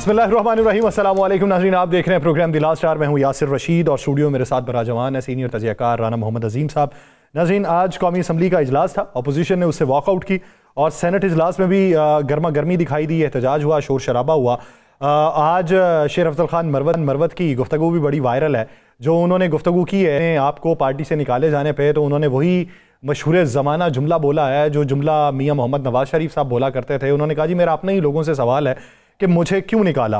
बिस्मिल्लाहिर्रहमानिर्रहीम, अस्सलाम वालेकुम नाज़रीन, आप देख रहे हैं प्रोग्राम द लास्ट आवर। मैं हूं यासिर रशीद और स्टूडियो मेरे साथ बरा जवान है सीनियर तजियाकार राना मोहम्मद अजीम साहब। नाज़रीन, आज कौमी असम्बली का इजलास था, अपोजिशन ने उससे वॉकआउट की और सेनेट इजलास में भी गर्मा गर्मी दिखाई दी, एहतजाज हुआ, शोर शराबा हुआ। आज शेर अफजल खान मरवत की गुफ्तगू भी बड़ी वायरल है। जो उन्होंने गुफ्तगू की है आपको पार्टी से निकाले जाने पे, तो उन्होंने वही मशहूर ज़माना जुमला बोला है जो जुमला मियाँ मोहम्मद नवाज शरीफ साहब बोला करते थे। उन्होंने कहा जी मेरा अपने ही लोगों से सवाल है कि मुझे क्यों निकाला।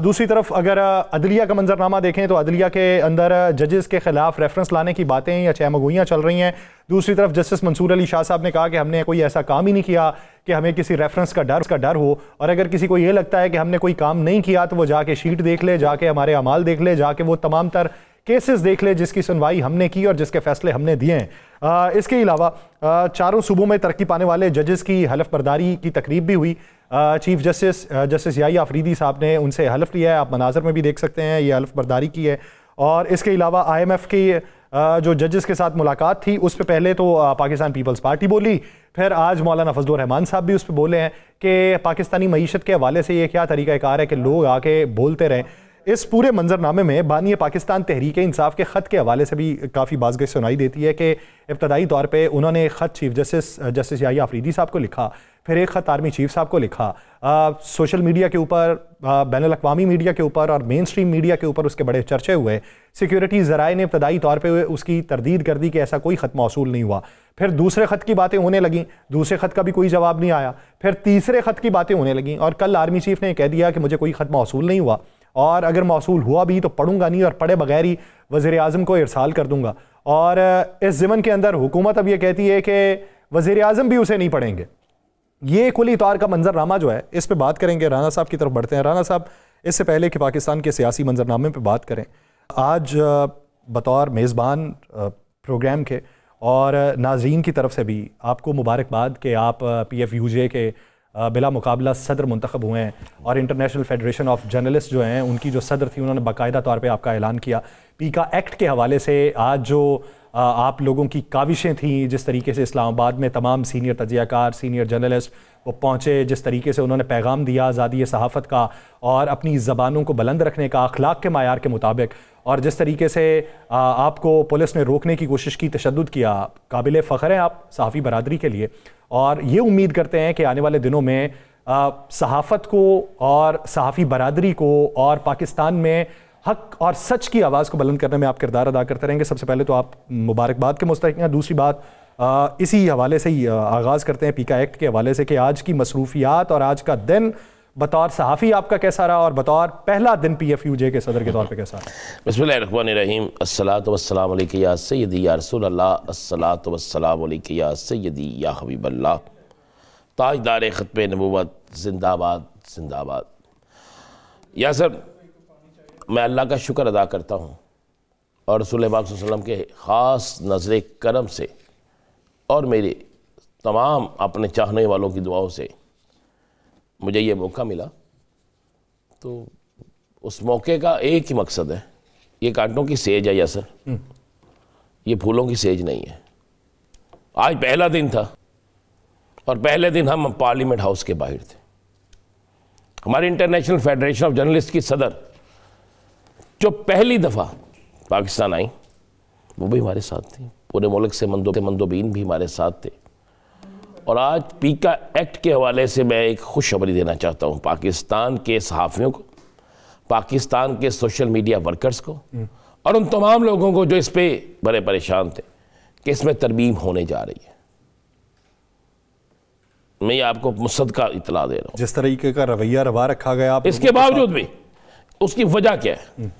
दूसरी तरफ अगर अदलिया का मंजरनामा देखें तो अदलिया के अंदर जजेस के खिलाफ रेफरेंस लाने की बातें या चहमगोइयाँ चल रही हैं। दूसरी तरफ जस्टिस मंसूर अली शाह साहब ने कहा कि हमने कोई ऐसा काम ही नहीं किया कि हमें किसी रेफरेंस का डर हो, और अगर किसी को ये लगता है कि हमने कोई काम नहीं किया तो वो जाके शीट देख ले, जाके हमारे अमाल देख ले, जाके वो तमाम तर केसेस देख ले जिसकी सुनवाई हमने की और जिसके फैसले हमने दिए हैं। इसके अलावा चारों सूबों में तरक्की पाने वाले जजेस की हलफ बर्दारी की तकरीब भी हुई। चीफ जस्टिस याहिया अफरीदी साहब ने उनसे हलफ लिया है, आप मनाजर में भी देख सकते हैं, ये हलफ बर्दारी की है। और इसके अलावा IMF की जो जजेस के साथ मुलाकात थी उस पर पहले तो पाकिस्तान पीपल्स पार्टी बोली, फिर आज मौलाना फजलुर रहमान साहब भी उस पर बोले हैं कि पाकिस्तानी मईशत के हवाले से ये क्या तरीक़ाकार है कि लोग आके बोलते रहें। इस पूरे मंजरनामे में बानी पाकिस्तान तहरीक इंसाफ के ख़त के हवाले से भी काफ़ी बाज़गश सुनाई देती है कि इब्तदाई तौर पे उन्होंने एक ख़त चीफ जस्टिस याहिया अफरीदी साहब को लिखा, फिर एक ख़त आर्मी चीफ साहब को लिखा, सोशल मीडिया के ऊपर, बैनुल अक़वामी मीडिया के ऊपर और मेन स्ट्रीम मीडिया के ऊपर उसके बड़े चर्चे हुए। सिक्योरिटी ज़राए ने इब्तदाई तौर पर उसकी तरदीद कर दी कि ऐसा कोई ख़त मौसूल नहीं हुआ। फिर दूसरे ख़त की बातें होने लगीं, दूसरे ख़त का भी कोई जवाब नहीं आया, फिर तीसरे ख़त की बातें होने लगीं और कल आर्मी चीफ ने कह दिया कि मुझे कोई ख़त मौसूल नहीं हुआ और अगर मौसूल हुआ भी तो पढ़ूंगा नहीं और पढ़े बगैर ही वज़ीर आज़म को इरसाल कर दूंगा। और इस ज़मन के अंदर हुकूमत अब ये कहती है कि वज़ीर आज़म भी उसे नहीं पढ़ेंगे। ये कुली तौर का मंजरनामा जो है इस पर बात करेंगे। राना साहब की तरफ बढ़ते हैं। राना साहब, इससे पहले कि पाकिस्तान के सियासी मंजरनामे पर बात करें, आज बतौर मेज़बान प्रोग्राम के और नाज़रीन की तरफ से भी आपको मुबारकबाद कि आप PFUJ के बिला मुकाबला सदर मुंतखब हुए हैं और इंटरनेशनल फेडरेशन ऑफ जर्नलिस्ट जो हैं उनकी जो सदर थी उन्होंने बाकायदा तौर पे आपका ऐलान किया। पीका एक्ट के हवाले से आज जो आप लोगों की काविशें थी, जिस तरीके से इस्लामाबाद में तमाम सीनियर तजियाकार, सीनियर जर्नलिस्ट वो पहुँचे, जिस तरीके से उन्होंने पैगाम दिया आज़ादी सहाफ़त का और अपनी ज़बानों को बुलंद रखने का अखलाक के मायार के मुताबिक, और जिस तरीके से आपको पुलिस ने रोकने की कोशिश की, तशद्दुद किया, काबिल फ़ख्र हैं आप सहाफ़ी बरादरी के लिए। और ये उम्मीद करते हैं कि आने वाले दिनों में सहाफ़त को और सहाफ़ी बरादरी को और पाकिस्तान में हक और सच की आवाज़ को बुलंद करने में आप किरदार अदा करते रहेंगे। सबसे पहले तो आप मुबारकबाद के मुस्तहिक़ हैं। दूसरी बात, इसी हवाले से ही आगाज़ करते हैं पीका एक्ट के हवाले से कि आज की मसरूफियात और आज का दिन बतौर सहाफ़ी आपका कैसा रहा और बतौर पहला दिन PFUJ के सदर के तौर पे कैसा रहा? बिस्मिल्लाहिर्रहमानिर्रहीम, अस्सलातु वस्सलामु अलैका या सय्यदी या रसूलल्लाह, अस्सलातु वस्सलामु अलैका या सय्यदी या हबीबल्लाह, ताजदार ख़त्म नबूवत, जिंदाबाद जिंदाबाद। या सर, मैं अल्लाह का शुक्र अदा करता हूँ और रसूल पाक सल्लल्लाहु अलैहि वसल्लम के ख़ास नज़र करम से और मेरे तमाम अपने चाहने वालों की दुआओं से मुझे ये मौका मिला। तो उस मौके का एक ही मकसद है, ये कांटों की सेज है या सर, ये फूलों की सेज नहीं है। आज पहला दिन था और पहले दिन हम पार्लियामेंट हाउस के बाहर थे। हमारी इंटरनेशनल फेडरेशन ऑफ जर्नलिस्ट की सदर जो पहली दफ़ा पाकिस्तान आई वो भी हमारे साथ थी, पूरे मुल्क से मंदोबीन भी हमारे साथ थे। और आज पीका एक्ट के हवाले से मैं एक खुशखबरी देना चाहता हूँ पाकिस्तान के सहाफ़ियों को, पाकिस्तान के सोशल मीडिया वर्कर्स को और उन तमाम लोगों को जो इस पे बड़े परेशान थे कि इसमें तरमीम होने जा रही है। मैं आपको मुसद्दक़ा इतला दे रहा हूँ। जिस तरीके का रवैया रवा रखा गया, इसके बावजूद भी उसकी वजह क्या है?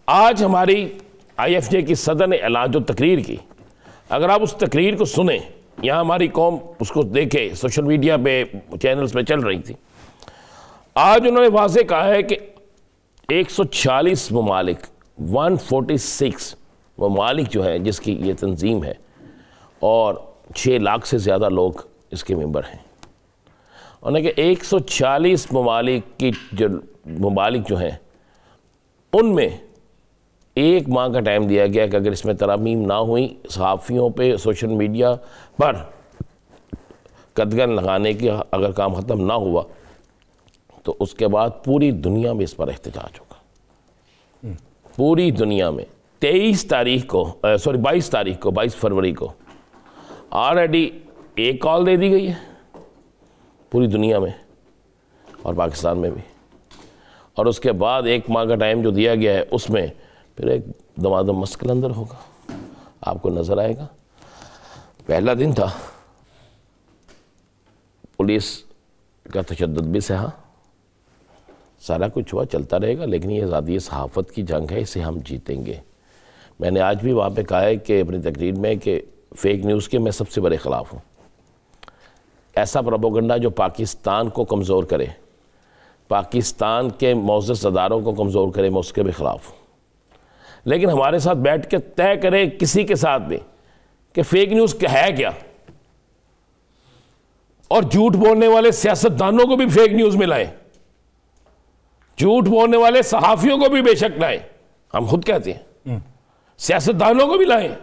आज हमारी IFJ की सदर ने ऐलान जो तकरीर की, अगर आप उस तकरीर को सुने, यहाँ हमारी कौम उसको देखे, सोशल मीडिया पे चैनल्स पे चल रही थी। आज उन्होंने वाज़े कहा है कि 140 ममालिक, 146 ममालिक जो है जिसकी ये तंजीम है और 6 लाख से ज़्यादा लोग इसके मेंबर हैं। उन्होंने कि 140 ममालिक की जो ममालिक जो हैं उनमें 1 माह का टाइम दिया गया कि अगर इसमें तरमीम ना हुई, सहाफ़ियों पे सोशल मीडिया पर कदगन लगाने की अगर काम ख़त्म ना हुआ तो उसके बाद पूरी दुनिया में इस पर एहतजाज होगा। पूरी दुनिया में 22 फरवरी को ऑलरेडी एक कॉल दे दी गई है पूरी दुनिया में और पाकिस्तान में भी, और उसके बाद 1 माह का टाइम जो दिया गया है उसमें फिर एक दमादम मस्क अंदर होगा, आपको नज़र आएगा। पहला दिन था, पुलिस का तशद्दुद भी सहा, सारा कुछ हुआ, चलता रहेगा, लेकिन ये आज़ादी सहाफ़त की जंग है, इसे हम जीतेंगे। मैंने आज भी वहाँ पे कहा है कि अपनी तकरीर में कि फ़ेक न्यूज़ के मैं सबसे बड़े ख़िलाफ़ हूँ। ऐसा प्रोपेगेंडा जो पाकिस्तान को कमज़ोर करे, पाकिस्तान के मौज़ूद अदारों को कमज़ोर करे, मैं उसके भी ख़िलाफ़ हूँ। लेकिन हमारे साथ बैठ के तय करें किसी के साथ भी कि फ़ेक न्यूज़ क्या है क्या, और झूठ बोलने वाले सियासतदानों को भी फेक न्यूज़ में लाएं, झूठ बोलने वाले सहाफ़ियों को भी बेशक लाएं, हम खुद कहते हैं, सियासतदानों को भी लाएं,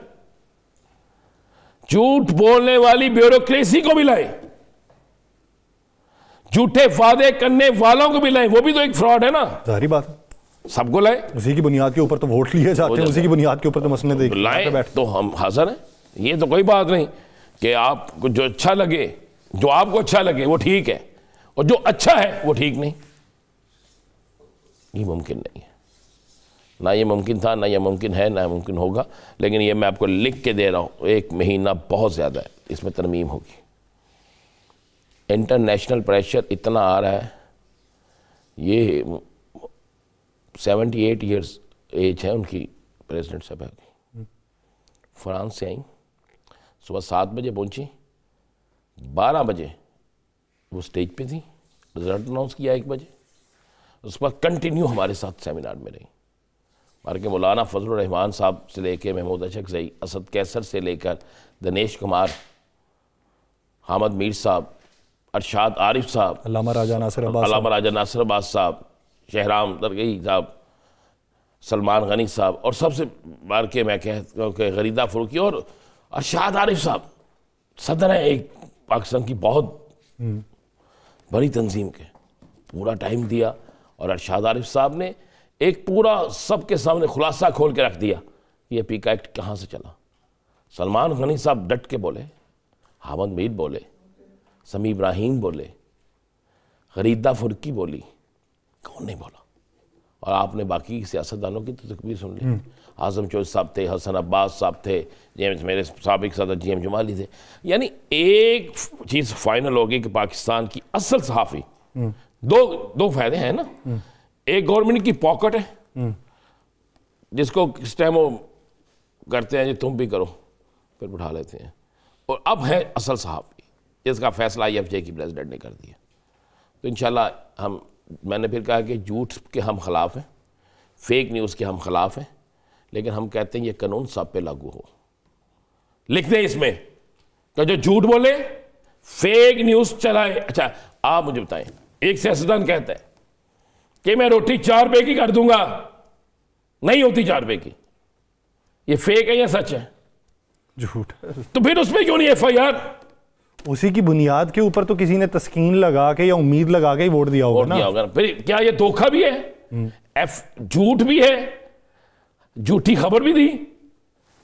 झूठ बोलने वाली ब्यूरोक्रेसी को भी लाएं, झूठे वादे करने वालों को भी लाएं, वो भी तो एक फ्रॉड है ना, जाहिर बात है, सबको लाएं। उसी की बुनियाद के ऊपर तो वोट लिए जाते हैं, उसी की बुनियाद के ऊपर तो मसले देख लाएं तो हम हाजिर हैं। ये तो कोई बात नहीं कि आपको जो अच्छा लगे, जो आपको अच्छा लगे वो ठीक है, और जो अच्छा है वो ठीक नहीं। ये मुमकिन नहीं है, ना ये मुमकिन था, ना ये मुमकिन है, ना मुमकिन होगा। लेकिन ये मैं आपको लिख के दे रहा हूँ, 1 महीना बहुत ज़्यादा है, इसमें तरमीम होगी। इंटरनेशनल प्रेशर इतना आ रहा है, ये 78 ईयर्स एज है उनकी, प्रेसिडेंट साहब की, फ्रांस से आई, सुबह 7 बजे पहुंची, 12 बजे वो स्टेज पे थी, रिजल्ट अनाउंस किया 1 बजे, उसके बाद कंटिन्यू हमारे साथ सेमिनार में रही। हमारे के मौलाना फजलुर रहमान साहब से लेकर महमूद अशरकज़ई, असद कैसर से लेकर दिनेश कुमार, हामिद मीर साहब, अरशाद आरिफ साहब, अल्लामा राजा नासिर अब्बास साहब, शहराम दरगई साहब, सलमान गनी साहब, और सबसे बार के मैं कहता हूँ कि गरीदा फरूकी और अरशाद आरिफ साहब सदर है एक पाकिस्तान की बहुत बड़ी तंजीम के, पूरा टाइम दिया। और अरशाद आरिफ साहब ने एक पूरा सबके सामने खुलासा खोल के रख दिया कि ये पीका एक्ट कहाँ से चला। सलमान गनी साहब डट के बोले, हामिद मीर बोले, समी इब्राहिम बोले, गरीदा फुरकी बोली, कौन नहीं बोला। और आपने बाकी सियासतदानों की तो तकबीर सुन ली, आजम चौधरी साहब थे, हसन अब्बास साहब थे, जेम्स मेरे साबिक सदर GM जमाली थे। यानी एक चीज़ फाइनल होगी कि पाकिस्तान की असल सहाफ़ी, दो फायदे हैं ना, एक गवर्नमेंट की पॉकेट है जिसको किस टाइम वो करते हैं जी तुम भी करो, फिर बिठा लेते हैं, और अब है असल सहाफ़ी जिसका फैसला IFJ की प्रेसिडेंट ने कर दिया। तो इंशाल्लाह मैंने फिर कहा कि झूठ के हम खिलाफ हैं, फेक न्यूज़ के हम खिलाफ हैं, लेकिन हम कहते हैं ये कानून सब पे लागू हो। लिख दें इसमें कि जो झूठ बोले, फेक न्यूज़ चलाए। अच्छा आप मुझे बताएं, एक सियासतदान कहता है कि मैं रोटी 4 रुपए की कर दूंगा, नहीं होती 4 रुपए की, ये फेक है या सच है? झूठ। तो फिर उसमें क्यों नहीं FIR? उसी की बुनियाद के ऊपर तो किसी ने तस्कीन लगा के या उम्मीद लगा के ही वोट दिया होगा ना। फिर क्या ये धोखा भी है, झूठ भी है, झूठी खबर भी दी,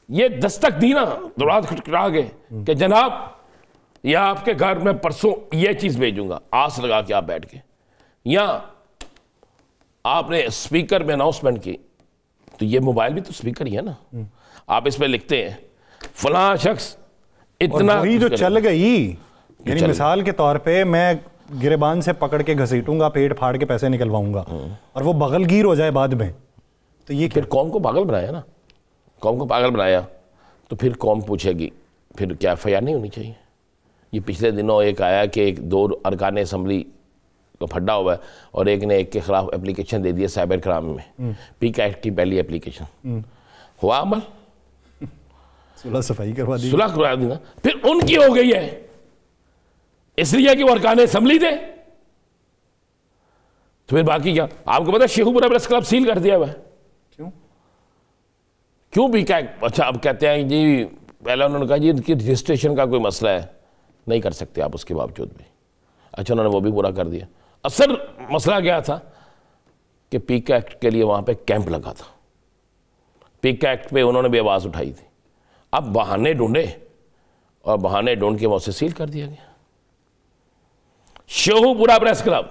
ये दस्तक दी ना दरवाज़ा खटखटा के कि जनाब या आपके घर में परसों ये चीज़ भेजूंगा, आस लगा के आप बैठ के, या आपने स्पीकर में अनाउंसमेंट की, तो ये मोबाइल भी तो स्पीकर ही है ना, आप इस पे लिखते हैं फलां शख्स इतना, वही जो चल गई, यानी मिसाल के तौर पे मैं गिरेबान से पकड़ के घसीटूंगा, पेट फाड़ के पैसे निकलवाऊंगा, और वो बगलगीर हो जाए बाद में, तो ये फिर कौम को पागल बनाया ना, कौम को पागल बनाया तो फिर कौम पूछेगी, फिर क्या FIR नहीं होनी चाहिए? ये पिछले दिनों एक आया कि 2 अरकान असम्बली को फड्डा हुआ है और एक ने एक के खिलाफ एप्लीकेशन दे दिया साइबर क्राइम में, पीका एक्ट की पहली एप्लीकेशन हुआ अमल, सुलह सफाई करवा दी, सुलह करवा दी ना, फिर उनकी हो गई है इसलिए कि वो अरकान असम्बली थे, तो फिर बाकी क्या? आपको पता है शेखुपुरा प्रेस क्लब सील कर दिया हुआ है। क्यों भी क्या? अच्छा अब कहते हैं जी, पहले उन्होंने कहा जी इनकी रजिस्ट्रेशन का कोई मसला है, नहीं कर सकते आप उसके बावजूद भी। अच्छा उन्होंने वो भी पूरा कर दिया। असल मसला क्या था कि पीका एक्ट के लिए वहाँ पे कैंप लगा था। पीका एक्ट पे उन्होंने भी आवाज़ उठाई थी। अब बहाने ढूंढे और बहाने ढूंढ के वहाँ से सील कर दिया गया। शेखुपुरा प्रेस क्लब,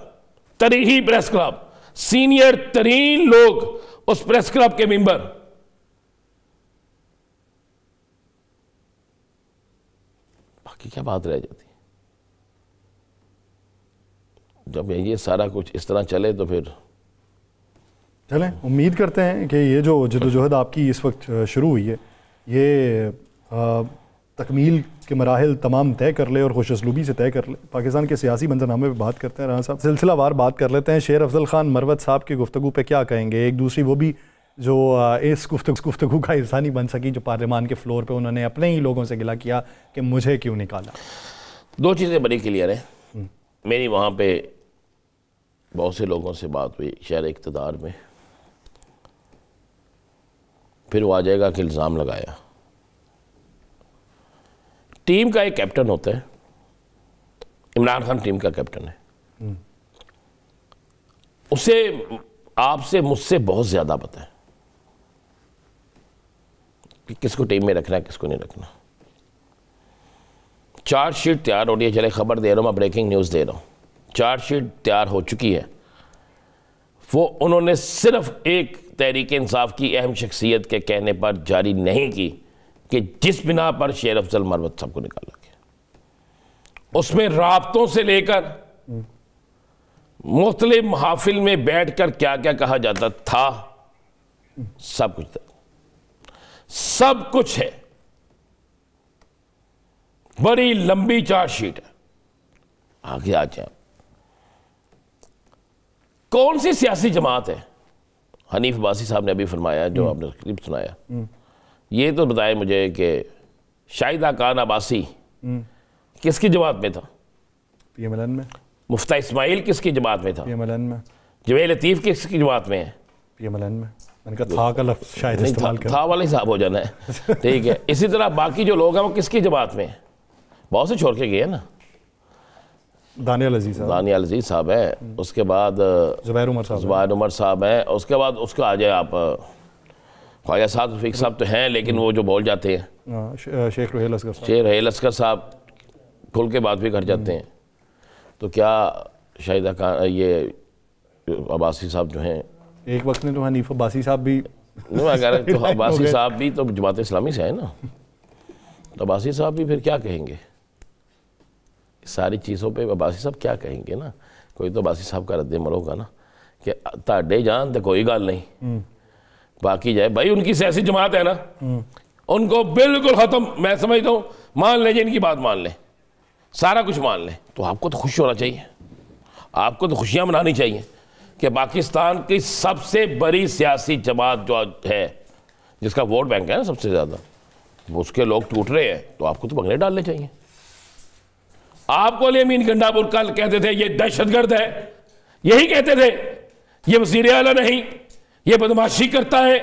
तरीही प्रेस क्लब, सीनियर तरीन लोग उस प्रेस क्लब के मेंबर, बाकी क्या बात रह जाती। जब ये सारा कुछ इस तरह चले तो फिर चलें, उम्मीद करते हैं कि ये जो जदोजहद आपकी इस वक्त शुरू हुई है ये तकमील के मराहिल तमाम तय कर ले और खुश असलूबी से तय कर ले। पाकिस्तान के सियासी मंजरनामे पे बात करते हैं राना साहब, सिलसिलावार बात कर लेते हैं। शेर अफजल खान मरवत साहब की गुफ्तगू पे क्या कहेंगे? एक दूसरी वो भी जो इस गुफ्तगू का हिस्सा नहीं बन सकी, जो पार्लियामान के फ्लोर पे उन्होंने अपने ही लोगों से गिला किया कि मुझे क्यों निकाला। दो चीज़ें बड़ी क्लियर हैं। मेरी वहाँ पे बहुत से लोगों से बात हुई शहर इक़्तिदार में, फिर वो आ जाएगा कि इल्ज़ाम लगाया। टीम का एक कैप्टन होता है, इमरान खान टीम का कैप्टन है, उसे आपसे मुझसे बहुत ज़्यादा पता है कि किसको टीम में रखना है, किसको नहीं रखना। चार्जशीट तैयार हो रही है, चले खबर दे रहा हूँ, मैं ब्रेकिंग न्यूज़ दे रहा हूँ। चार्जशीट तैयार हो चुकी है। वो उन्होंने सिर्फ एक तहरीक इंसाफ की अहम शख्सियत के कहने पर जारी नहीं की कि जिस बिना पर शेर अफजल मरवत साहब को निकाला गया। उसमें राब्तों से लेकर मुख्तलिफ महाफिल में बैठकर क्या क्या कहा जाता था, सब कुछ था, सब कुछ है। बड़ी लंबी चार्जशीट है। आगे आ जाए, कौन सी सियासी जमात है? हनीफ अब्बासी साहब ने अभी फरमाया, जो आपने क्लिप सुनाया, ये तो बताए मुझे कि शाहिदा खान अब्बासी किसकी जमात में था? PMLN में। मुफ्ता इस्माइल किसकी जमात में था? PMLN में। जवेद लतीफ़ किसकी जमात में है? PMLN में। मैंने कहा था का लफ्ज़ शायद इस्तेमाल कर, था वाला हिसाब हो जाना है। ठीक है। इसी तरह बाकी जो लोग हैं वो किसकी जमात में है? बहुत से छोड़ के गए ना। दानियाल अजीज साहब है, उसके बाद ज़ुबैर उमर साहब है, उसके बाद उसका आ जाए आप ख्वाजा साहब रफीक साहब तो हैं, लेकिन वो जो बोल जाते हैं, शेख रुहेल असगर साहब खुल के बात भी कर जाते हैं। तो क्या शाहिदा खान, ये अब्बासी साहब जो हैं, एक वक्त में तो हनीफ अब्बासी साहब भी, अगर तो अब्बासी साहब भी तो जमात इस्लामी से है ना, तो अब्बासी साहब भी फिर क्या कहेंगे सारी चीज़ों पे? अब्बासी साहब क्या कहेंगे ना, कोई तो अब्बासी साहब का रद्द अमल होगा ना कि ताड़े जान तो कोई गल नहीं, बाकी जाए भाई उनकी सियासी जमात है ना, उनको बिल्कुल ख़त्म। मैं समझता हूँ मान लें, इनकी बात मान लें, सारा कुछ मान लें, तो आपको तो खुश होना चाहिए, आपको तो खुशियाँ मनानी चाहिए कि पाकिस्तान की सबसे बड़ी सियासी जमात जो है, जिसका वोट बैंक है ना सबसे ज़्यादा, उसके लोग टूट रहे हैं, तो आपको तो बंगले डालने चाहिए। आपको अली अमीन गंडापुर कल कहते थे ये दहशतगर्द है, यही कहते थे, ये वज़ीर आला नहीं, ये बदमाशी करता है,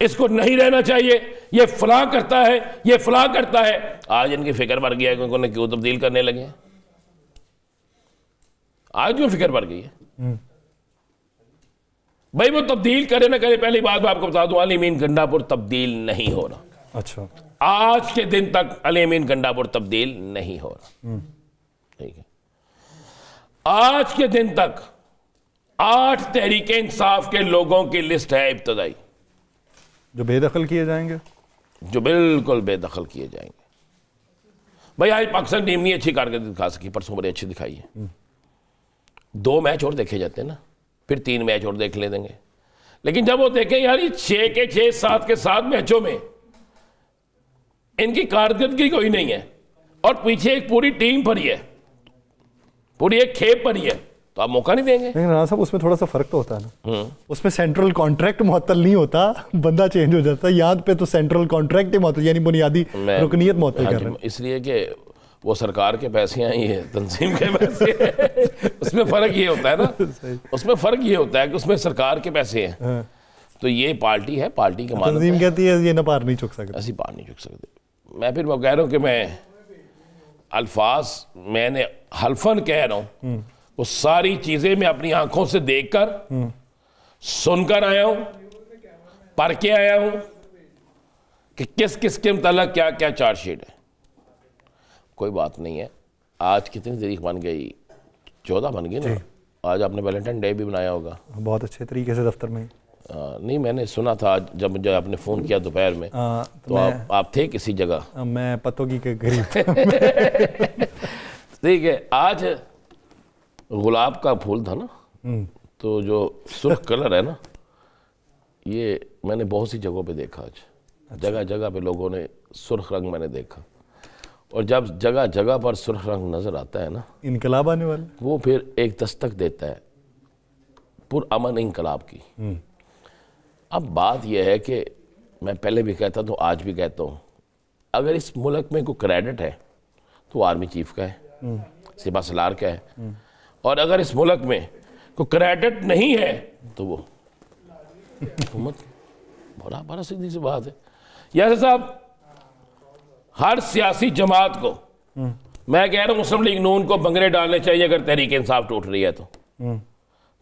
इसको नहीं रहना चाहिए, ये फलां करता है, ये फलां करता है। आज इनकी फिक्र बढ़ गया है कि उन्होंने क्यों तब्दील करने लगे हैं। आज क्यों फिक्र बढ़ गई है भाई? वो तब्दील करे ना करे, पहली बात मैं आपको बता दूं, अली अमीन गंडापुर तब्दील नहीं हो रहा। अच्छा, आज के दिन तक अली अमीन गंडापुर तब्दील नहीं हो रहा। ठीक है, आज के दिन तक 8 तहरीक इंसाफ के लोगों की लिस्ट है इब्तदाई, जो बेदखल किए जाएंगे, जो बिल्कुल बेदखल किए जाएंगे। भाई आज पाकिस्तान टीम नहीं अच्छी कारकर्दगी दिखा सकी, परसों बड़ी अच्छी दिखाई है। 2 मैच और देखे जाते हैं ना, फिर 3 मैच और देख ले देंगे, लेकिन जब वो देखें यार 6 के 6, 7 के 7 मैचों में इनकी कारकर्दगी कोई नहीं है और पीछे एक पूरी टीम पर ही है, पूरी एक खेप पर ही है, तो आप मौका नहीं देंगे। लेकिन राणा साहब उसमें थोड़ा सा फर्क तो होता है ना, उसमें सेंट्रल कॉन्ट्रैक्ट मुअत्तल नहीं होता, बंदा चेंज हो जाता है। याद पे तो सेंट्रल कॉन्ट्रैक्ट ही मुअत्तल, यानी बुनियादी रुकनीयत मुअत्तल कर रहे हैं, इसलिए कि वो सरकार के पैसे हैं, ये तंजीम के पैसे हैं। उसमें फ़र्क ये होता है ना, उसमें फ़र्क ये होता है कि उसमें सरकार के पैसे हैं, तो ये पार्टी है, पार्टी के मालिक तंजीम कहती है ये ना पार नहीं चुक सकते, ऐसी पार नहीं चुक सकते। मैं फिर कह रहा हूँ कि मैं अल्फाज मैंने हल्फन कह रहा हूँ, वो सारी चीजें मैं अपनी आंखों से देखकर सुनकर आया हूं, पढ़ के आया हूं कि किस किस के मतलब क्या क्या चार्जशीट है। कोई बात नहीं है। आज कितनी तारीख बन गई? 14 बन गई ना। आज आपने वैलेंटाइन डे भी बनाया होगा बहुत अच्छे तरीके से दफ्तर में। नहीं, मैंने सुना था आज जब मुझे आपने फ़ोन किया दोपहर में, तो आप थे किसी जगह। मैं पतोगी के करीब। ठीक है। आज गुलाब का फूल था ना, तो जो सुर्ख कलर है ना, ये मैंने बहुत सी जगहों पे देखा आज। अच्छा। जगह जगह पे लोगों ने सुर्ख रंग मैंने देखा, और जब जगह जगह पर सुर्ख रंग नज़र आता है ना, इनकलाब आने वाला, वो फिर एक दस्तक देता है पुरअमन इनकलाब की। अब बात यह है कि मैं पहले भी कहता तो आज भी कहता हूँ, अगर इस मुल्क में कोई क्रेडिट है तो आर्मी चीफ का है, सिपा सलार का है, और अगर इस मुल्क में कोई क्रेडिट नहीं है तो वो हुकूमत। बड़ा सीधी सी बात है। यार साहब, हर सियासी जमात को मैं कह रहा हूँ, मुस्लिम लीग नून को बंगरे डालने चाहिए अगर तहरीक इंसाफ टूट रही है तो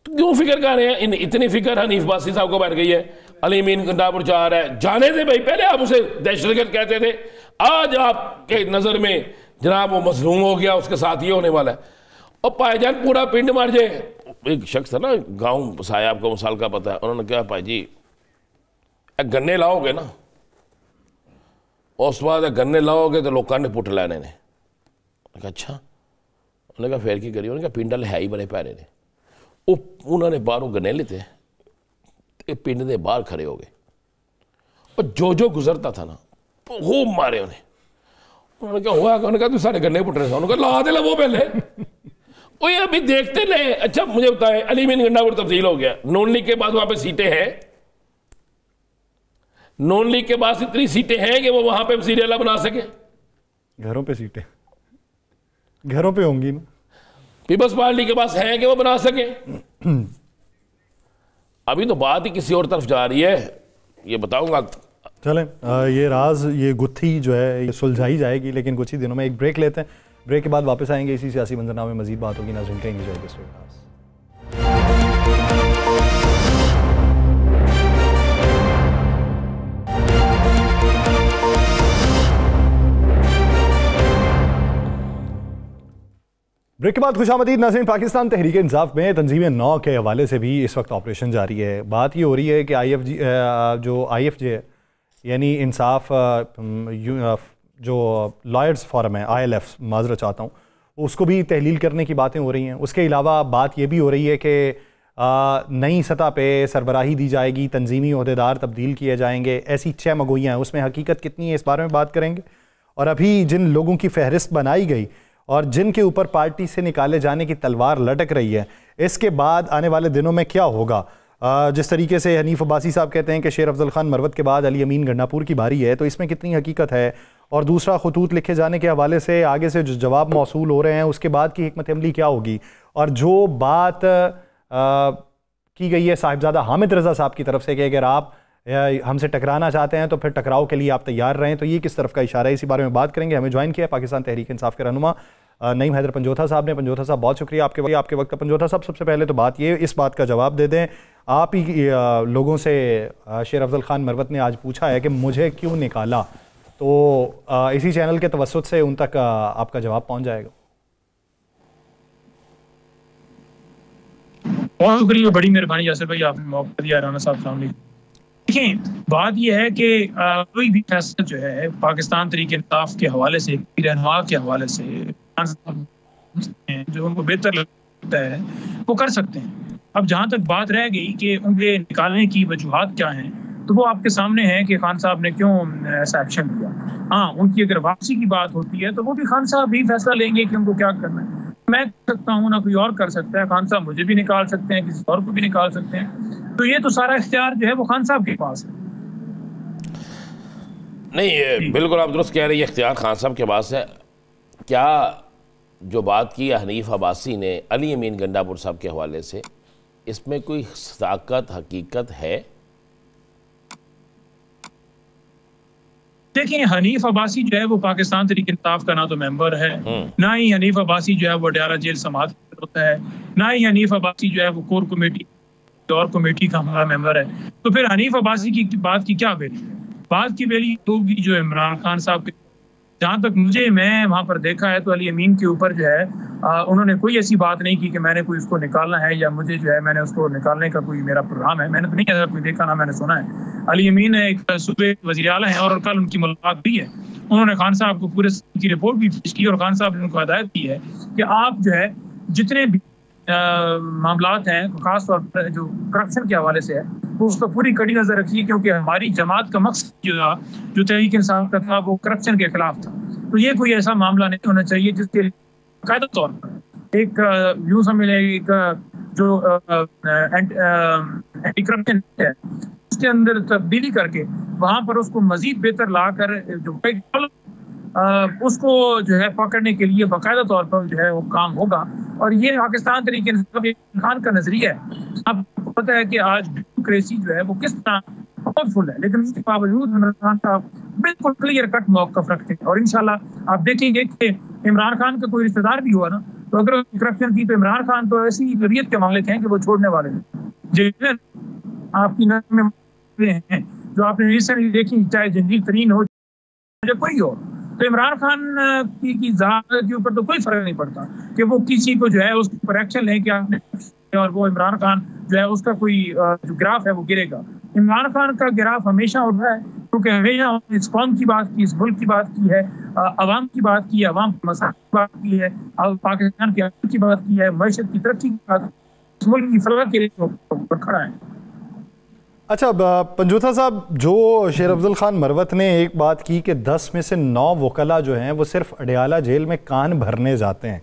क्यों फिक्र कर रहे हैं? इतनी फिक्र हनीफ बासी साहब को बैठ गई है। अली अमीन गंडापुर जा रहा है, जाने दे भाई। पहले आप उसे दहशतगर्द कहते थे, आज आपके नज़र में जनाब वो मजलूम हो गया, उसके साथ ये होने वाला है। और भाईजान पूरा पिंड मार जाए। एक शख्स था ना गाँव साया, आपको मिसाल का पता है, उन्होंने कहा भाई जी गन्ने लाओगे ना, उस बाद गन्ने लाओगे तो लोगों ने पुट लैने ने। अच्छा, उन्होंने कहा फिर की करिए? उन्होंने कहा पिंड वाले है ही बड़े प्यारे ने। उन्होंने बाहरों गन्ने लेते, पिंड के बाहर खड़े हो गए, और जो गुजरता था ना वो मारे उन्हें। उन्होंने क्या हुआ? उन्होंने कहा तू सारे गन्ने पुट रहे थे। उन्होंने कहा ला दे वो पहले। वो ये अभी देखते ले। अच्छा मुझे बताए, अली अमीन गंडापुर तब्दील हो गया, नून लीग के बाद वहां पे सीटें हैं, नून लीग के पास इतनी सीटें हैं कि वो वहां पे वज़ीर आला बना सके। घरों पे सीटें घरों पे होंगी ना, पीपल्स पार्टी के पास है कि वो बना सके। अभी तो बात ही किसी और तरफ जा रही है, ये बताऊंगा। चलें, ये राज, ये गुत्थी जो है ये सुलझाई जाएगी, लेकिन कुछ ही दिनों में। एक ब्रेक लेते हैं, ब्रेक के बाद वापस आएंगे। इसी सियासी मंजरनामे में मजीद बात होगी। नाज़रीन कहीं नहीं जाएगी। ब्रेक के बाद खुशामदीद नाज़रीन। पाकिस्तान तहरीक इंसाफ में तंजीम 9 के हवाले से भी इस वक्त ऑपरेशन जारी है। बात ये हो रही है कि IFJ है, यानी इंसाफ जो लॉयर्स फोरम है, ILF माजरा चाहता हूँ, उसको भी तहलील करने की बातें हो रही हैं। उसके अलावा बात ये भी हो रही है कि नई सतह पे सरबराही दी जाएगी, तंजीमी ओहदेदार तब्दील किए जाएंगे। ऐसी 6 मगोइयाँ हैं, उसमें हकीकत कितनी है इस बारे में बात करेंगे। और अभी जिन लोगों की फहरिस्त बनाई गई और जिनके ऊपर पार्टी से निकाले जाने की तलवार लटक रही है, इसके बाद आने वाले दिनों में क्या होगा। जिस तरीके से हनीफ अब्बासी साहब कहते हैं कि शेर अफजल खान मरवत के बाद अली अमीन गंडापुर की बारी है, तो इसमें कितनी हकीकत है। और दूसरा, खतूत लिखे जाने के हवाले से आगे से जो जवाब मौसूल हो रहे हैं, उसके बाद की हिकमत अमली क्या होगी। और जो बात की गई है साहिबजादा हामिद रज़ा साहब की तरफ से कि अगर आप हमसे टकराना चाहते हैं तो फिर टकराव के लिए आप तैयार रहें, तो ये किस तरफ का इशारा है, इसी बारे में बात करेंगे। हमें ज्वाइन किया पाकिस्तान तहरीक इंसाफ के रहनुमा नईम हैदर पंजोथा साहब ने। पंजोथा साहब बहुत शुक्रिया आपके वक्त का। पंजोथा साहब, सबसे पहले तो बात ये, इस बात का जवाब दे दें, आप ही लोगों से शेर अफजल खान मरवत ने आज पूछा है कि मुझे क्यों निकाला, तो इसी चैनल के तवस्सुत से उन तक आपका जवाब पहुंच जाएगा। बहुत शुक्रिया, बड़ी मेहरबानी यासिर भाई, आपने मौका दिया। राना साहब सलाम अलैकुम। देखिए, बात यह है कि कोई भी फैसला जो है पाकिस्तान तहरीक इंसाफ के हवाले से, रहनुमा के हवाले से, जो उनको बेहतर लगता है वो कर सकते हैं। अब जहाँ तक बात रह गई कि उनके निकालने की वजूहात क्या हैं, तो वो आपके सामने है कि खान साहब ने क्यों ऐसा एक्शन लिया। हाँ, उनकी अगर वापसी की बात होती है तो वो भी खान साहब भी फैसला लेंगे कि उनको क्या करना है। मैं कर सकता हूँ ना कोई और कर सकता है। खान साहब मुझे भी निकाल सकते हैं, किसी और को भी निकाल सकते हैं। तो ये तो सारा इख्तियार जो है वो खान साहब के पास है। नहीं, बिल्कुल आप दुरुस्त कह रही है, इख्तियार खान साहब के पास है। क्या जो बात की हनीफ अब्बासी ने अली अमीन गंडापुर साहब के हवाले से, इसमें कोई सदाकत हकीकत है? देखिए, हनीफ अब्बासी जो है वो पाकिस्तान तहरीक इंसाफ का ना तो मेंबर है, ना ही हनीफ अब्बासी जो है वो अडयाला जेल समाअत होता है, ना ही हनीफ अब्बासी जो है वो कोर कमेटी और कमेटी का हमारा मेंबर है। तो फिर हनीफ अब्बासी की बात की क्या वैल्यू है? बात की वैल्यू होगी जो इमरान खान साहब के, जहाँ तक मैं वहाँ पर देखा है तो अली अमीन के ऊपर जो है उन्होंने कोई ऐसी बात नहीं की कि मैंने कोई उसको निकालना है या मुझे जो है मैंने उसको निकालने का कोई मेरा प्रोग्राम है। मैंने तो नहीं ऐसा कोई देखा, ना मैंने सुना है। अली अमीन एक सूबे वज़ीर आला हैं और कल उनकी मुलाकात भी है। उन्होंने खान साहब को पूरे की रिपोर्ट भी पेश की और खान साहब ने उनको हदायत की है कि आप जो है जितने भी मामलात हैं खास तौर पर जो करप्शन के हवाले से है वो उसका पूरी कड़ी नजर रखिए, क्योंकि हमारी जमात का मकसद जो तहरीक इंसाफ का था वो करप्शन के खिलाफ था। तो ये कोई ऐसा मामला नहीं होना चाहिए जिसके बाकायदा तौर पर एक यूं समझ लें एक जो एंटी करप्शन है उसके अंदर तब्दीली करके वहां पर उसको मजीद बेहतर ला कर जो उसको जो है पकड़ने के लिए बाकायदा तौर पर जो है वो काम होगा। और ये पाकिस्तान तरीके खान का नजरिया है। आपको पता है कि आज डेमोक्रेसी जो है वो किस तरह पावरफुल है, लेकिन उसके बावजूद इमरान खान साहब बिल्कुल क्लियर कट मौक़िफ़ रखते हैं। और इंशाल्लाह आप देखेंगे कि इमरान खान का कोई रिश्तेदार भी हुआ ना तो अगर करप्शन की तो इमरान खान तो ऐसी रीयत के मालिक हैं कि वो छोड़ने वाले हैं। आपकी नज़र में हैं जो आपने रिसेंटली देखी, चाहे जंजीर तरीन हो चाहे कोई हो, तो इमरान खान की ज़ात के ऊपर तो कोई फर्क नहीं पड़ता कि वो किसी को जो है उसके ऊपर एक्शन लें कि आपने, और वो इमरान खान जो है उसका कोई जो ग्राफ है वो गिरेगा। इमरान खान का ग्राफ हमेशा उठ रहा है क्योंकि हमेशा इस कौम की बात की, इस मुल्क की बात की है, अवाम की बात की है, अवाम के मसाइल की बात की है, पाकिस्तान की आबादी की बात की है, मईशत की तरक्की की बात, इस मुल्क की फलाह के लिए खड़ा है। अच्छा पंजूथा साहब, जो शेर अफजल खान मरवत ने एक बात की कि 10 में से 9 वकला जो हैं वो सिर्फ अडयाला जेल में कान भरने जाते हैं,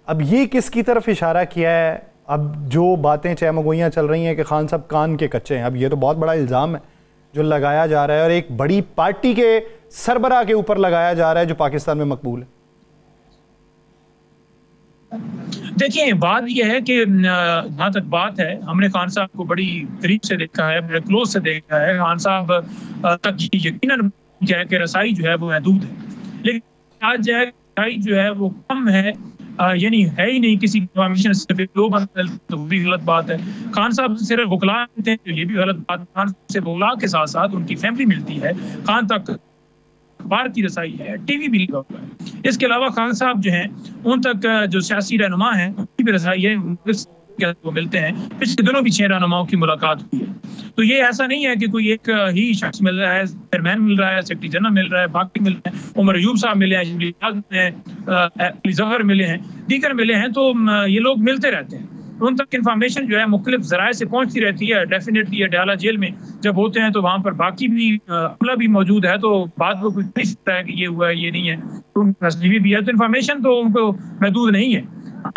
अब ये किसकी तरफ इशारा किया है? अब जो बातें चहमगोइयाँ चल रही हैं कि खान साहब कान के कच्चे हैं, अब ये तो बहुत बड़ा इल्ज़ाम है जो लगाया जा रहा है और एक बड़ी पार्टी के सरबराह के ऊपर लगाया जा रहा है जो पाकिस्तान में मकबूल है। देखिए बात यह है कि जहाँ तक बात है, हमने खान साहब को बड़ी करीब से देखा है, बड़े क्लोज से देखा है। खान साहब तक यकीनन है कि रसाई जो है वो महदूद है, लेकिन आज जो है रसाई जो है वो कम है, यानी है ही नहीं किसी इन्फॉर्मेशन सिर्फ दो बंद, तो वो भी गलत बात है। खान साहब से सिर्फ बुखला मिलते हैं तो ये भी गलत बात। खान साहब से बुखला के साथ साथ उनकी फैमिली मिलती है, खान तक अखबार की रसाई है, टीवी भी लगा हुआ है। इसके अलावा खान साहब जो हैं उन तक जो सियासी रहनुमा हैं उनकी भी रसाई है, वो मिलते हैं। पिछले दिनों भी 6 रहनुमाओं की मुलाकात हुई है। तो ये ऐसा नहीं है कि कोई एक ही शख्स मिल रहा है, चेयरमैन मिल रहा है, सेक्रेटरी जनरल मिल रहा है, बाकी मिल रहे हैं, उमर अयूब साहब मिले हैं, जफर मिले हैं, दीगर मिले हैं। तो ये लोग मिलते रहते हैं, तो उन तक इन्फॉर्मेशन जो है मुख्तलिफ जराए से पहुंचती रहती है। डेफिनेटली अडयाला जेल में जब होते हैं तो वहाँ पर बाकी भी अमला भी मौजूद है, तो बात को कुछ नहीं सकता है कि ये हुआ है ये नहीं है, तो उनका टीवी भी है, तो इन्फॉर्मेशन तो उनको महदूद नहीं है।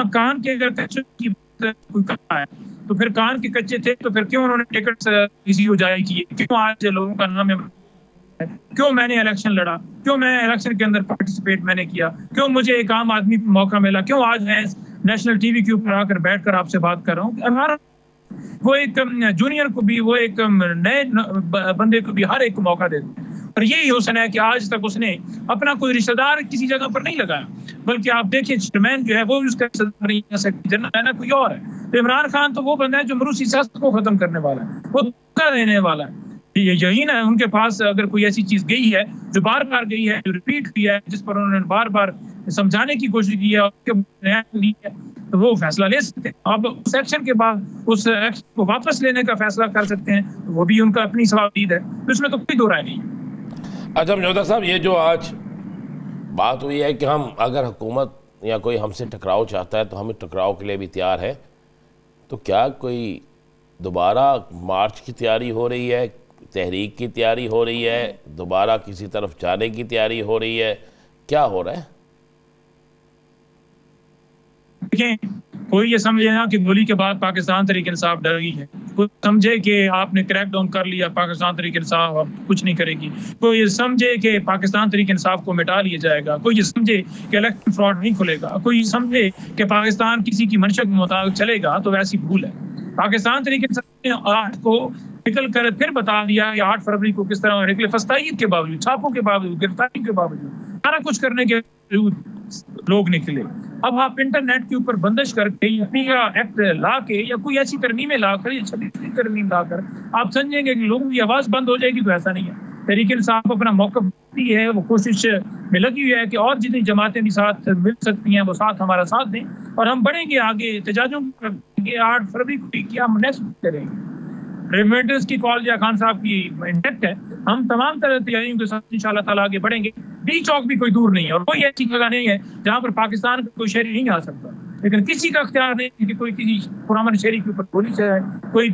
कान के अगर कच्चे की कोई कहा है तो फिर कान के कच्चे थे तो फिर क्यों उन्होंने टिकट किसी को जारी किए, क्यों आज लोगों का नाम है, क्यों मैंने इलेक्शन लड़ा, क्यों मैं इलेक्शन के अंदर पार्टिसिपेट मैंने किया, क्यों मुझे एक आम आदमी को मौका मिला, क्यों आज मैं नेशनल टीवी के ऊपर आकर बैठकर आपसे बात कर रहा हूँ। हमारा वो एक जूनियर को भी, वो एक नए बंदे को भी हर एक को मौका देते हैं। और यही हुस्न है कि आज तक उसने अपना कोई रिश्तेदार किसी जगह पर नहीं लगाया, बल्कि आप देखिए चेयरमैन जो है वो भी उसका रिश्तेदार नहीं है, सेक्रेटरी जनरल है ना कोई और है। तो इमरान खान तो वो बंदा है जो मरूसी सियासत को खत्म करने वाला है, वो धोखा देने वाला है। ये यकीन है उनके पास अगर कोई ऐसी चीज गई है जो बार बार गई है, जो रिपीट हुई है, जिस पर उन्होंने बार बार समझाने की कोशिश की है, तो वो फैसला ले सकते हैं। अब उस एक्शन के बाद उस एक्शन को वापस लेने का फैसला कर सकते हैं, तो वो भी उनका अपनी सवालीद है, तो इसमें तो कोई दो राय नहीं। अच्छा मजूदा साहब, ये जो आज बात हुई है कि हम अगर हुकूमत या कोई हमसे टकराव चाहता है तो हम टकराव के लिए भी तैयार है, तो क्या कोई दोबारा मार्च की तैयारी हो रही है, तहरीक की तैयारी हो रही है, दोबारा किसी तरफ जाने की तैयारी हो रही है, क्या हो रहा है? देखें, कोई ये समझे ना कि गोली के बाद पाकिस्तान तहरीक इंसाफ डर गई है, कोई समझे कि आपने क्रैक डाउन कर लिया, पाकिस्तान तहरीक इंसाफ अब कुछ नहीं करेगी, कोई ये समझे कि पाकिस्तान तहरीक इंसाफ को मिटा लिया जाएगा, कोई ये समझे कि इलेक्शन फ्रॉड नहीं खुलेगा, कोई ये समझे कि पाकिस्तान किसी की मंशा के मुताबिक चलेगा, तो वैसी भूल है। पाकिस्तान तहरीक इंसाफ ने 8 को निकल कर फिर बता दिया कि 8 फरवरी को किस तरह निकले, फस्तायद के बावजूद, छापों के बावजूद, गिरफ्तारी के बावजूद, सारा कुछ करने के बावजूद लोग निकले। अब आप इंटरनेट के ऊपर बंदिश करके या पीगा एक्ट ला के या कोई ऐसी तरमीमें लाकर या 26वीं तरमीम लाकर आप समझेंगे कि लोगों की आवाज़ बंद हो जाएगी, तो ऐसा नहीं है। तहरीक इंसाफ अपना मौक़िफ़ है, वो कोशिश में लगी हुई है कि और जितनी जमातें भी साथ मिल सकती हैं वो साथ हमारा साथ दें और हम बढ़ेंगे आगे। एहतजाजों के 8 फरवरी को क्या हम नेक्स्ट करेंगे। रेमिटेंस की कॉल या खान साहब की इंटेक्ट है, हम तमाम तरह तैयारियों के साथ इंशाअल्लाह ताला आगे बढ़ेंगे। डी चौक भी कोई दूर नहीं है और कोई ऐसी जगह नहीं है जहाँ पर पाकिस्तान का कोई शहरी नहीं आ सकता, लेकिन किसी का अख्तियार नहीं कि कोई किसी पुरअमन शहरी के ऊपर गोली चलाए, कोई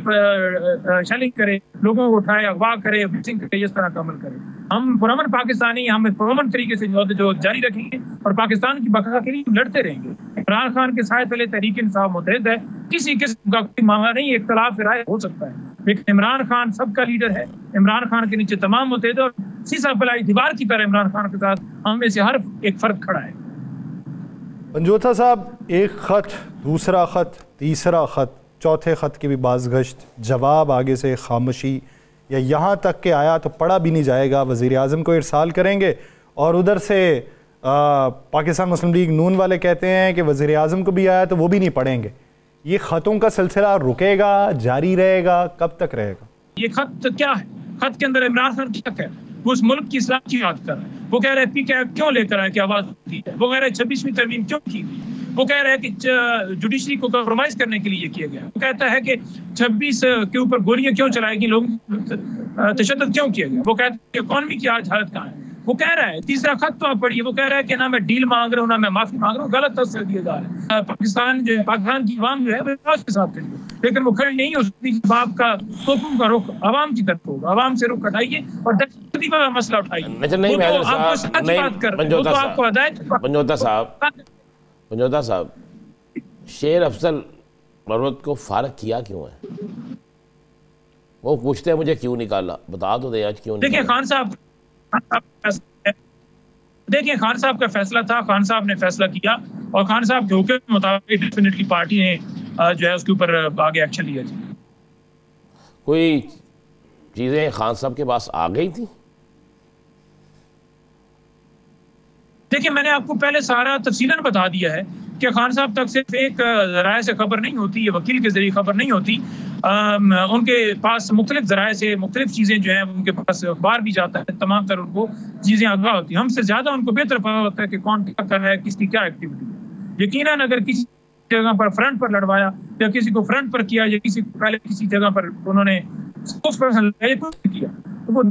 शेलिंग करे, लोगों को उठाए, अगवा करे, मिक्सिंग करे, इस तरह का अमल करे। हम पुरअमन पाकिस्तानी, हम पुरअमन तरीके से जो जारी रखेंगे और पाकिस्तान की बका के लिए लड़ते रहेंगे। इमरान खान के साथ तले तहरीक इंसाफ मुतहद है, किसी किस्म का कोई मामला नहीं, इख्तलाफ राय हो सकता है, लेकिन इमरान खान सबका लीडर है। इमरान खान के नीचे तमाम मुतहद और सीसा फैलाई दीवार की तरह इमरान खान के साथ हम में से हर एक फर्क खड़ा है। पंजोथा साहब, एक ख़त, दूसरा ख़त, तीसरा ख़त, चौथे ख़त की भी बाज़गश्त, जवाब आगे से खामोशी, या यहाँ तक के आया तो पढ़ा भी नहीं जाएगा, वज़ीर आज़म को इरसाल करेंगे और उधर से पाकिस्तान मुस्लिम लीग नून वाले कहते हैं कि वज़ीर आज़म को भी आया तो वो भी नहीं पढ़ेंगे। ये ख़तों का सिलसिला रुकेगा, जारी रहेगा, कब तक रहेगा? ये ख़त क्या है? ख़त के अंदर इमरान खान क्या है? वो उस मुल्क की इस्लाह की बात कर रहे हैं। वो कह रहे हैं पीके क्यों लेकर आए कि आवाज़ होती है। वो कह रहे हैं 26वीं तरमीम क्यों की गई। वो कह रहे हैं कि जुडिशरी को कॉम्प्रोमाइज़ करने के लिए किया गया। वो कहता है कि 26 के ऊपर गोलियां क्यों चलाएगी, लोग तशद्दुद क्यों किया गया। वो कहते हैं कि इकॉनमी की आज हालत कहाँ है। वो कह रहा है, तीसरा खत तो आप पढ़िए, वो कह रहा है कि ना मैं डील मांग रहा हूँ ना मैं माफी मांग रहा हूँ, गलत तस्वीर दिया जा रहा है। पाकिस्तान के अवाम जो है विकास के साथ खड़ी है, लेकिन वो खड़ी नहीं हो सकती। बाप का हुक्म का रुख अवाम की तरफ होगा, अवाम से रुख हटाइए और दहशतगर्दी का मसला उठाइए। पंजोता साहब, शेर अफजल मरवत को फारग किया क्यों है? वो पूछते हैं मुझे क्यों निकाला, बता दो दे आज क्यों। देखिए खान साहब का फैसला था, खान साहब ने फैसला किया और खान साहब के हुक्म के मुताबिक डेफिनेटली पार्टी ने जो है उसके ऊपर आगे एक्शन लिया। कोई चीजें खान साहब के पास आ गई थी? देखिए मैंने आपको पहले सारा तफसीलन बता दिया है कि खान साहब तक सिर्फ एक जराये से खबर नहीं होती, वकील के जरिए खबर नहीं होती। उनके पास मुख्तलिफ जराये से मुख्तलिफ चीज़ें जो हैं उनके पास अखबार भी जाता है, तमाम तरह उनको चीज़ें आगाह होती हैं। हमसे ज़्यादा उनको बेहतर पता होता है कि कौन क्या कर रहा है, किसकी क्या एक्टिविटी है। यकीनन अगर किसी जगह पर फ्रंट पर लड़वाया या किसी को फ्रंट पर किया या किसी को पहले किसी जगह पर उन्होंने किया तो वो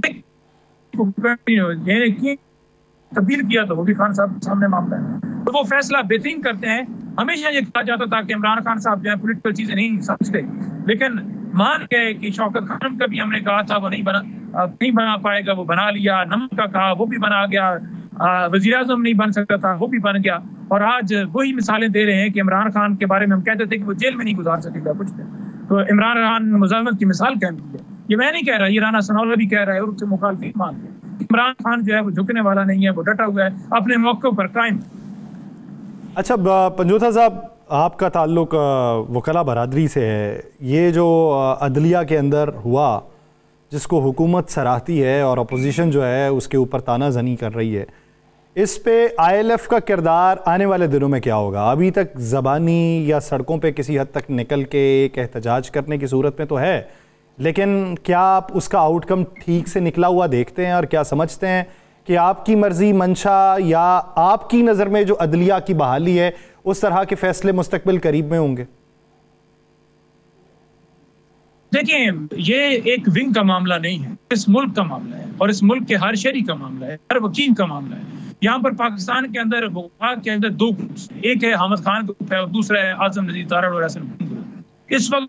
तब्दील किया तो वो भी खान साहब के सामने मामला है। तो वो फैसला बेहतरीन करते हैं। हमेशा ये कहा जाता था कि इमरान खान साहब जो है पॉलिटिकल चीजें नहीं समझते, लेकिन मान गए कि शौकत खान का भी हमने कहा था वो नहीं बना पाएगा, वो बना लिया। नमक का कहा वो भी बना गया, वज़ीर आज़म नहीं बन सकता था वो भी बन गया। और आज वही मिसालें दे रहे हैं कि इमरान खान के बारे में हम कहते थे कि वो जेल में नहीं गुजार सकेगा कुछ दिन, तो इमरान खान मुज़ाहमत की मिसाल कह दी है। ये मैं नहीं कह रहा, ये राना सनाउल्लाह भी कह रहा है और उससे मुखालिफ मान गए। इमरान खान जो है वो झुकने वाला नहीं है, वो डटा हुआ है अपने मौके पर कायम। अच्छा पंजोथा साहब, आपका ताल्लुक वकला बरादरी से है। ये जो अदलिया के अंदर हुआ जिसको हुकूमत सराहती है और अपोजिशन जो है उसके ऊपर तानाजनी कर रही है, इस पे ILF का किरदार आने वाले दिनों में क्या होगा? अभी तक ज़बानी या सड़कों पे किसी हद तक निकल के एक एहतजाज करने की सूरत में तो है, लेकिन क्या आप उसका आउटकम ठीक से निकला हुआ देखते हैं और क्या समझते हैं कि आपकी मर्जी, मंशा या आपकी नज़र में जो अदलिया की बहाली है उस तरह के फैसले मुस्तकबिल करीब में होंगे? देखिए ये एक विंग का मामला नहीं है, इस मुल्क का मामला है और इस मुल्क के हर शहरी का मामला है, हर वकील का मामला है। यहाँ पर पाकिस्तान के अंदर दो ग्रुप, एक है हामिद खान ग्रुप है और दूसरा है आजम नजीर तारड़ और हसन ग्रुप। इस वक्त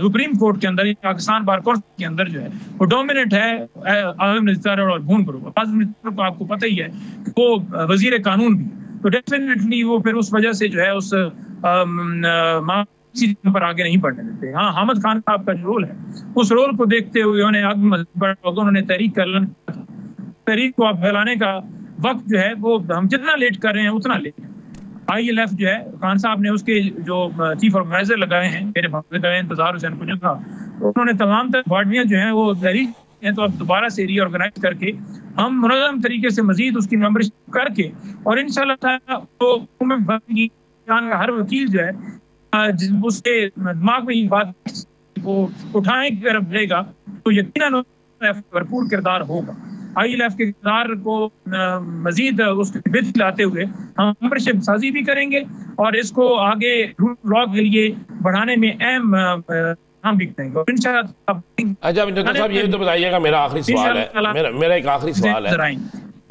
सुप्रीम कोर्ट के अंदर, पाकिस्तान बार काउंसिल के अंदर जो है वो डोमिनेट है आजम नजीर तारड़ और भून ग्रुप। आजम नजीर तारड़ को आपको पता ही है कि वो वजीर कानून भी, तो डेफिनेटली वो फिर उस वजह से जो है उस पर आगे नहीं बढ़ने देते। हाँ, हामिद खान साहब का जो रोल है उस रोल को देखते हुए उन्होंने तहरीक को फैलाने का वक्त जो है वो हम जितना लेट कर रहे हैं उतना लेट। ILF जो है खान साहब ने उसके जो चीफ ऑर्गेनाइजर लगाए हैं, मेरे भाई इंतजार हुसैन कुछ था, तो उन्होंने तमाम तरह बॉडियां जो है वो तहरीक हैं तो अब दोबारा से रीऑर्गेनाइज करके हम मुनज़्ज़म तरीके से मजीद उसकी मेंबरशिप करके और इंशाअल्लाह तो हर वकील जो है उसके दिमाग में ये बात वो उठाने की तरफ रहेगा तो यकीनन भरपूर किरदार होगा। ILF के किरदार को मजीद उसके बेहतर लाते हुए हम मेंबरशिप साजी भी करेंगे और इसको आगे लॉ के लिए बढ़ाने में अहम हम भी करेंगे और इंशाअल्लाह। अच्छा डॉक्टर साहब ये तो बताइएगा, मेरा आखिरी सवाल है, मेरा एक आखिरी सवाल है।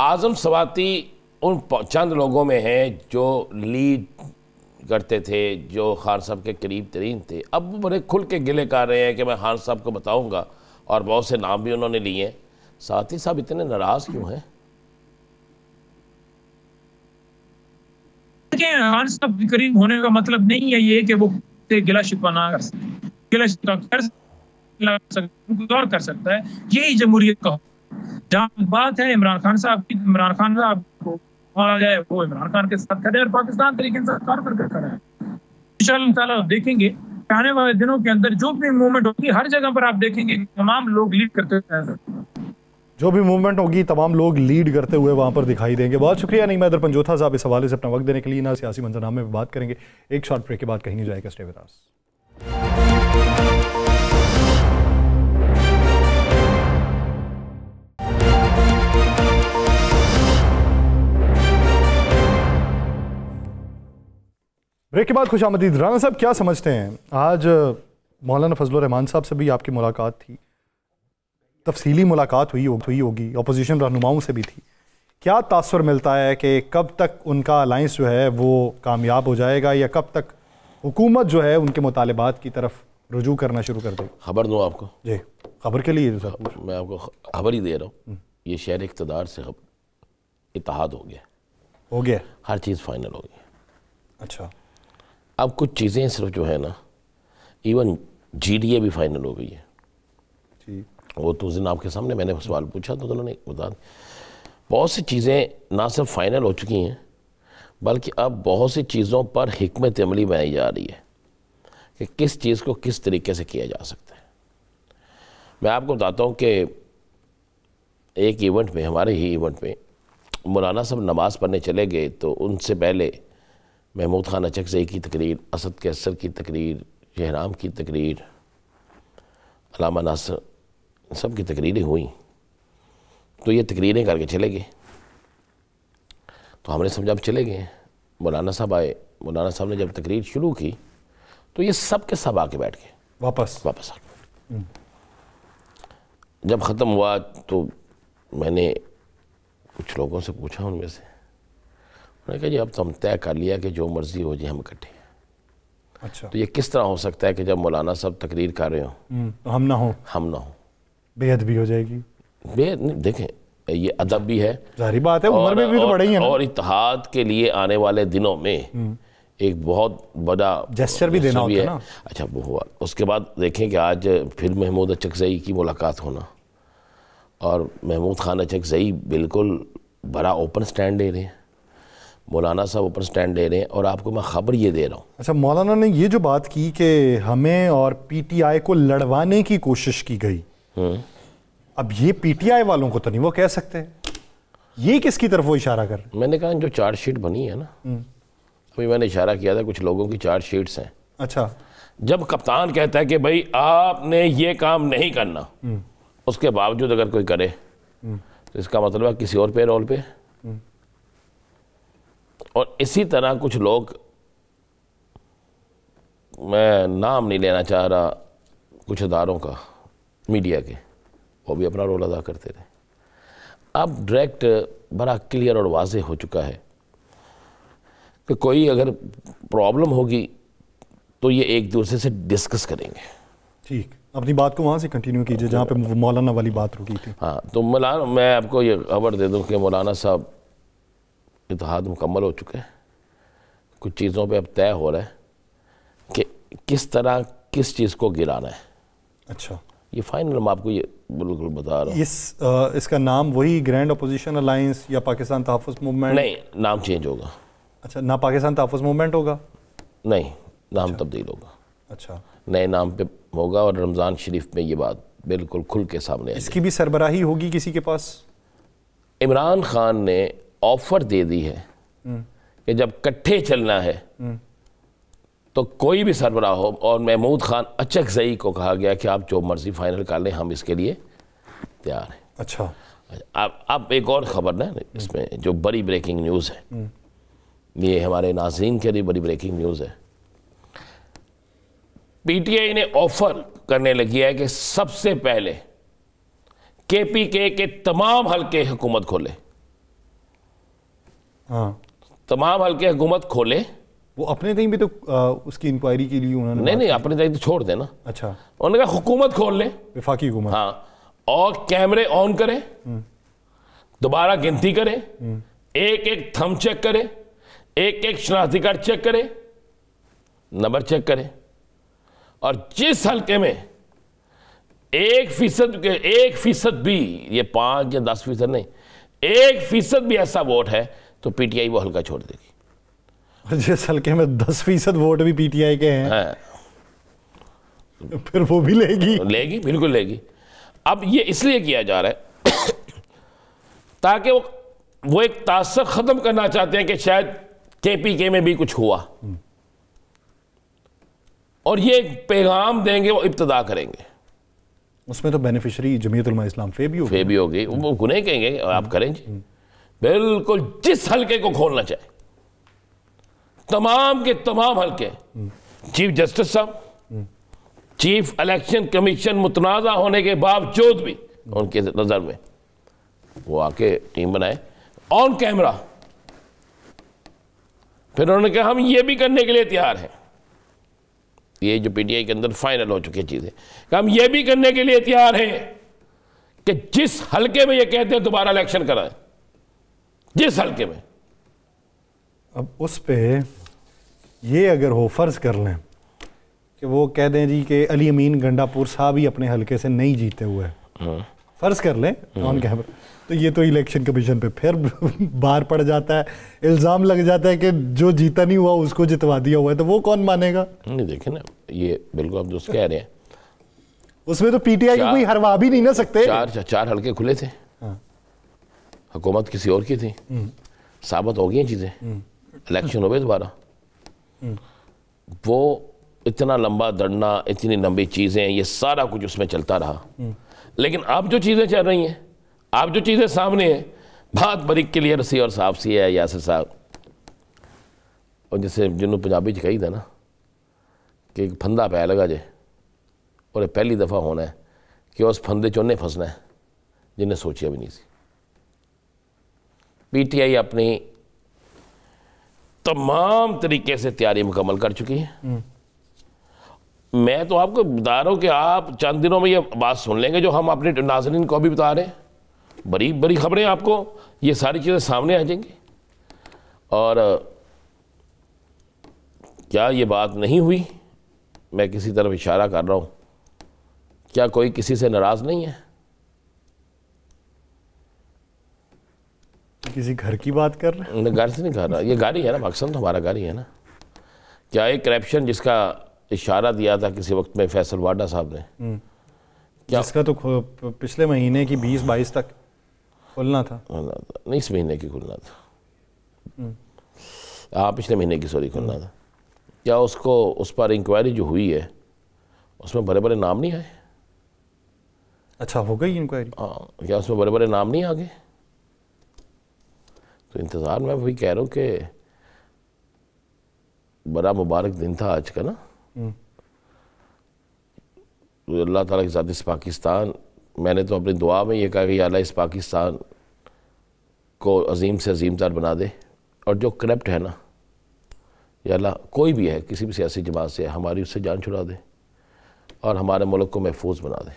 आजम सवाती उन चंद लोगों में है जो लीड करते थे, जो खान साहब के करीब तरीन थे। अब वो बड़े खुल के गिले कर रहे हैं कि मैं खान साहब को बताऊंगा और बहुत से नाम भी उन्होंने लिए हैं। साथी साहब इतने नाराज क्यों हैं? खान साहब के करीब होने का मतलब नहीं है ये कि वो गिला शिकवा ना कर सकते, गिला शिकवा कर सकता है। यही जमहूरियत का जहाँ बात है इमरान खान साहब की, इमरान खान साहब को जाए वो इमरान खान के साथ खड़े और पाकिस्तान तरीके से कार करके खड़ा है। इंशाअल्लाह ताला देखेंगे आने वाले दिनों के अंदर जो भी मूवमेंट होगी हर जगह पर आप देखेंगे तमाम लोग लीड करते हुए, जो भी मूवमेंट होगी तमाम लोग लीड करते हुए वहाँ पर दिखाई देंगे। बहुत शुक्रिया नहीं मैं पंजोथा साहब इस हवाले से अपना वक्त देने के लिए। ना सियासी मंजरनामे में बात करेंगे, एक शॉर्ट ब्रेक के बाद कहीं नहीं जाएगा। Stay with us. ब्रेक के बाद खुशामदीद। राना साहब क्या समझते हैं, आज मौलाना फजलुर रहमान साहब से भी आपकी मुलाकात थी, तफसीली मुलाकात हुई होगी, अपोजिशन रहनुमाओं से भी थी। क्या तासुर मिलता है कि कब तक उनका अलायंस जो है वो कामयाब हो जाएगा या कब तक हुकूमत जो है उनके मुतालिबात की तरफ रुजू करना शुरू कर देगी? खबर दूँ आपको? जी खबर के लिए सर मैं आपको खबर ही दे रहा हूँ। ये शहर इक़्तिदार से इत्तेहाद हो गया, हर चीज़ फाइनल हो गई। अच्छा, अब कुछ चीज़ें सिर्फ जो है ना, इवन GDA भी फाइनल हो गई है। वो तो उस दिन आपके सामने मैंने सवाल पूछा तो उन्होंने बता दी। बहुत सी चीज़ें ना सिर्फ फाइनल हो चुकी हैं बल्कि अब बहुत सी चीज़ों पर हिकमत अमली बनाई जा रही है कि किस चीज़ को किस तरीके से किया जा सकता है। मैं आपको बताता हूँ कि एक इवेंट में, हमारे ही इवेंट में, मौलाना साहब नमाज़ पढ़ने चले गए तो उनसे पहले महमूद खान अचकज़ई की तकरीर, असद कैसर की तकरीर, शहराम की तकरीर, अल्लामा नासिर सब की तकरीरें हुई। तो ये तकरीरें करके चले गए तो हमने समझा अब चले गए। मौलाना साहब आए, मौलाना साहब ने जब तकरीर शुरू की तो ये सब के सब आके बैठ गए, वापस आ गए। जब ख़त्म हुआ तो मैंने कुछ लोगों से पूछा, उनमें से उन्होंने कहा जी अब तो हम तय कर लिया कि जो मर्ज़ी हो जाए हम इकट्ठे। अच्छा, तो ये किस तरह हो सकता है कि जब मौलाना साहब तकरीर कर रहे हो तो हम ना हो, बेहद भी हो जाएगी। बेहद नहीं, देखें ये अदब भी है, जाहिर बात है, उम्र में भी तो बड़े ही है ना। और इत्तेहाद के लिए आने वाले दिनों में एक बहुत बड़ा जेस्चर भी देना होता है ना। अच्छा वो हुआ। उसके बाद देखें कि आज फिर महमूद अचकज़ई की मुलाकात होना और महमूद खान अचकज़ई बिल्कुल बड़ा ओपन स्टैंड दे रहे हैं, मौलाना साहब ओपन स्टैंड दे रहे हैं। और आपको मैं ख़बर ये दे रहा हूँ। अच्छा, मौलाना ने ये जो बात की कि हमें और PTI को लड़वाने की कोशिश की गई, अब ये PTI वालों को तो नहीं वो कह सकते, ये किसकी तरफ वो इशारा कर? मैंने कहा जो चार्जशीट बनी है ना, अभी मैंने इशारा किया था कुछ लोगों की चार्जशीट्स हैं। अच्छा, जब कप्तान कहता है कि भाई आपने ये काम नहीं करना, उसके बावजूद अगर कोई करे तो इसका मतलब है किसी और पे रोल पे। और इसी तरह कुछ लोग, मैं नाम नहीं लेना चाह रहा, कुछ अदारों का, मीडिया के, वो भी अपना रोल अदा करते रहे। अब डायरेक्ट बड़ा क्लियर और वाज़ेह हो चुका है कि कोई अगर प्रॉब्लम होगी तो ये एक दूसरे से डिस्कस करेंगे। ठीक, अपनी बात को वहाँ से कंटिन्यू कीजिए जहाँ पे मौलाना वाली बात रुकी थी। हाँ, तो मौलाना, मैं आपको ये खबर दे दूँ कि मौलाना साहब इत्तेहाद मुकम्मल हो चुका है। कुछ चीज़ों पे अब तय हो रहा है कि किस तरह किस चीज़ को गिराना है। अच्छा, ये फाइनल मैं आपको ये बिल्कुल बता रहा हूँ। इसका नाम वही ग्रैंड अपोजिशन अलायंस या पाकिस्तान तहफ़्फ़ुज़ मूवमेंट? नहीं, नाम चेंज होगा। अच्छा, ना पाकिस्तान तहफ़्फ़ुज़ मूवमेंट होगा? नहीं, नाम तब्दील होगा। अच्छा, नए नाम पे होगा और रमज़ान शरीफ में ये बात बिल्कुल खुल के सामने आएगी। इसकी भी सरबराही होगी किसी के पास? इमरान खान ने ऑफर दे दी है कि जब इकट्ठे चलना है तो कोई भी सरबराह हो, और महमूद खान अचकज़ई को कहा गया कि आप जो मर्जी फाइनल कर लें, हम इसके लिए तैयार हैं। अच्छा, अब एक और खबर ना इसमें जो बड़ी ब्रेकिंग न्यूज़ है, ये हमारे नाज़रीन के लिए बड़ी ब्रेकिंग न्यूज़ है। पीटीआई ने ऑफर करने लगी है कि सबसे पहले केपीके के तमाम हल्के हुकूमत खोले। हाँ, तमाम हल्के हुकूमत खोले। वो अपने तक भी तो उसकी इंक्वायरी के लिए उन्होंने नहीं, अपने तक तो छोड़ देना। अच्छा, उन्होंने कहा हुकूमत खोल ले, वफाकी हुकूमत। हाँ, और कैमरे ऑन करें, दोबारा गिनती करें, एक एक थंब चेक करें, एक एक शनाख्ती कार्ड चेक करें, नंबर चेक करें, और जिस हल्के में 1% भी, ये 5 या 10% नहीं, 1% भी ऐसा वोट है तो पीटीआई वो हल्का छोड़ देगी। जिस हल्के में 10% वोट भी पीटीआई के हैं, हाँ, फिर वो भी लेगी, बिल्कुल लेगी। अब ये इसलिए किया जा रहा है ताकि वो एक तासर खत्म करना चाहते हैं कि शायद केपीके में भी कुछ हुआ, और ये एक पैगाम देंगे, वो इब्तिदा करेंगे। उसमें तो बेनिफिशियरी जमीयत उलमा इस्लाम फे भी होगी, वो गुने कहेंगे आप करेंगे। बिल्कुल जिस हल्के को खोलना चाहे, तमाम के तमाम हल्के, चीफ जस्टिस साहब, चीफ इलेक्शन कमीशन मुतनाज़ा होने के बावजूद भी उनके नज़र में वो आके टीम बनाए ऑन कैमरा। फिर उन्होंने कहा हम ये भी करने के लिए तैयार हैं, ये जो पीटीआई के अंदर फाइनल हो चुकी चीज़ें, हम ये भी करने के लिए तैयार हैं कि जिस हल्के में ये कहते हैं दोबारा इलेक्शन कराएं, जिस हल्के में। अब उस पे ये अगर हो, फर्ज कर लें कि वो कह दें जी कि अली अमीन गंडापुर साहब ही अपने हल्के से नहीं जीते हुए हैं, फर्ज कर लें ऑन कैमरा, तो ये तो इलेक्शन कमीशन पे फिर बार पड़ जाता है, इल्ज़ाम लग जाता है कि जो जीता नहीं हुआ उसको जितवा दिया हुआ है, तो वो कौन मानेगा? नहीं, देखें ना, ये बिल्कुल आप जो कह रहे हैं, उसमें तो पीटीआई को कोई हरवा भी नहीं ना सकते। चार हल्के खुले थे, हुकूमत किसी और की थी, साबित हो गई चीज़ें, इलेक्शन हो गए दोबारा। वो इतना लंबा दौड़ना, इतनी लंबी चीज़ें, ये सारा कुछ उसमें चलता रहा। लेकिन अब जो चीज़ें चल रही हैं, आप जो चीज़ें सामने हैं, बात बड़ी क्लियर सी और साफ सी है यासिर साहब। और जैसे जिन्होंने पंजाबी च कही था ना कि एक फंदा पै लगा जे, और ये पहली दफ़ा होना है कि उस फंदे च उन्हें फंसना है जिन्हें सोचिया भी नहीं सी। पीटीआई अपनी तमाम तरीके से तैयारी मुकम्मल कर चुकी है। मैं तो आपको बता रहा हूँ कि आप चंद दिनों में ये बात सुन लेंगे जो हम अपने नाज़रीन को भी बता रहे हैं। बड़ी बड़ी खबरें, आपको ये सारी चीज़ें सामने आ जाएंगी। और क्या ये बात नहीं हुई, मैं किसी तरफ इशारा कर रहा हूँ, क्या कोई किसी से नाराज़ नहीं है? किसी घर की बात कर रहे हैं? घर से नहीं कर रहा, ये गाड़ी है ना, मकसद तो हमारा गाड़ी है ना। क्या एक करप्शन जिसका इशारा दिया था किसी वक्त में फैसल वाडा साहब ने, क्या जिसका तो पिछले महीने की 20-22 तक खुलना था, नहीं इस महीने की खुलना था, हाँ पिछले महीने की सॉरी खुलना था। क्या उसको उस पर इंक्वायरी जो हुई है उसमें बड़े बड़े नाम नहीं आए? अच्छा, हो गई इंक्वायरी? हाँ, क्या उसमें बड़े बड़े नाम नहीं आ गए? तो इंतज़ार में वही कह रहा हूँ कि बड़ा मुबारक दिन था आज का ना। तो अल्लाह ताला के साथ इस पाकिस्तान, मैंने तो अपनी दुआ में ये कहा कि या अल्लाह इस पाकिस्तान को अजीम से अजीम तर बना दे, और जो करप्ट है ना, या अल्लाह कोई भी है, किसी भी सियासी जमात से, हमारी उससे जान छुड़ा दे और हमारे मुल्क को महफूज बना दे।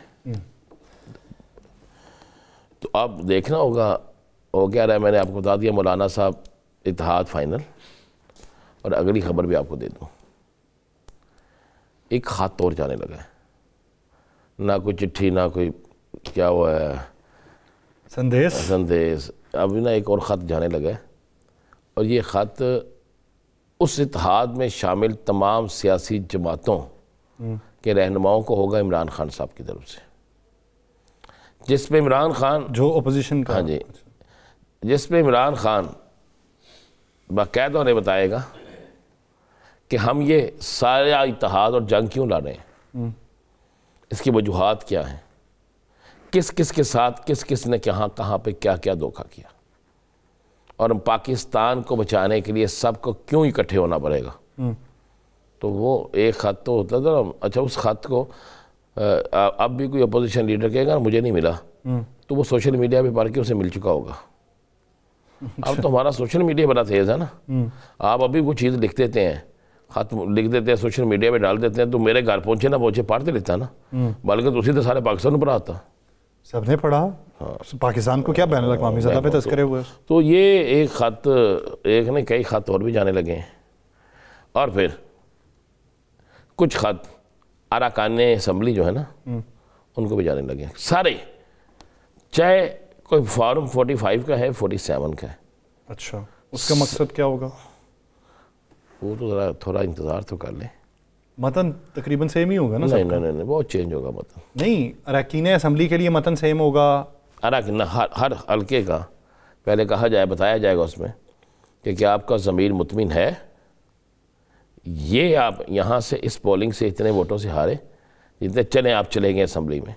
तो अब देखना होगा हो क्या रहा है। मैंने आपको बता दिया मौलाना साहब इत्तेहाद फाइनल, और अगली खबर भी आपको दे दूँ, एक ख़त और जाने लगा है, ना कोई चिट्ठी ना कोई क्या हुआ है संदेश, अभी ना एक और ख़त जाने लगा है। और ये ख़त उस इत्तेहाद में शामिल तमाम सियासी जमातों के रहनुमाओं को होगा इमरान खान साहब की तरफ से, जिसमें इमरान खान जो अपोजिशन का, हाँ जी, जिसमें इमरान खान बाकायदा उन्हें बताएगा कि हम ये सारा इत्तेहाद और जंग क्यों लड़ रहे हैं, इसकी वजूहात क्या हैं, किस किस के साथ किस किस ने कहाँ पे क्या क्या धोखा किया, और पाकिस्तान को बचाने के लिए सबको क्यों इकट्ठे होना पड़ेगा। तो वो एक ख़त तो होता था ना, अच्छा उस ख़त को अब भी कोई अपोजिशन लीडर कहेगा मुझे नहीं मिला, तो वो सोशल मीडिया पे पढ़ के उसे मिल चुका होगा। अब तो हमारा सोशल मीडिया बड़ा तेज़ है ना, आप अभी वो चीज़ लिख देते हैं, ख़त लिख देते हैं, सोशल मीडिया पे डाल देते हैं, तो मेरे घर पहुँचे ना पहुँचे पढ़ तो लेता ना, बल्कि तो उसी तो सारे पाकिस्तान में पढ़ा था, सबने पढ़ा। हाँ। पाकिस्तान को क्या बैन अल-अक़वामी सतह पे तज़किरे हुए। तो ये एक ख़त, एक नहीं कई ख़त और भी जाने लगे हैं, और फिर कुछ ख़त अरकान असम्बली जो है ना उनको भी जाने लगे सारे, चाहे कोई फॉर्म 45 का है 47 का है। अच्छा, उसका मकसद क्या होगा? वो तो ज़रा थोड़ा इंतज़ार तो कर लें, मतन तकरीबन सेम ही होगा ना? नहीं, बहुत चेंज होगा मतन। नहीं, अरकान असम्बली के लिए मतन सेम होगा। अरकान हर हल्के का पहले कहा जाए, बताया जाएगा उसमें कि क्या आपका ज़मीर मुतमिन है, ये आप यहाँ से इस पोलिंग से इतने वोटों से हारे, जितने चले आप चलेंगे असम्बली में,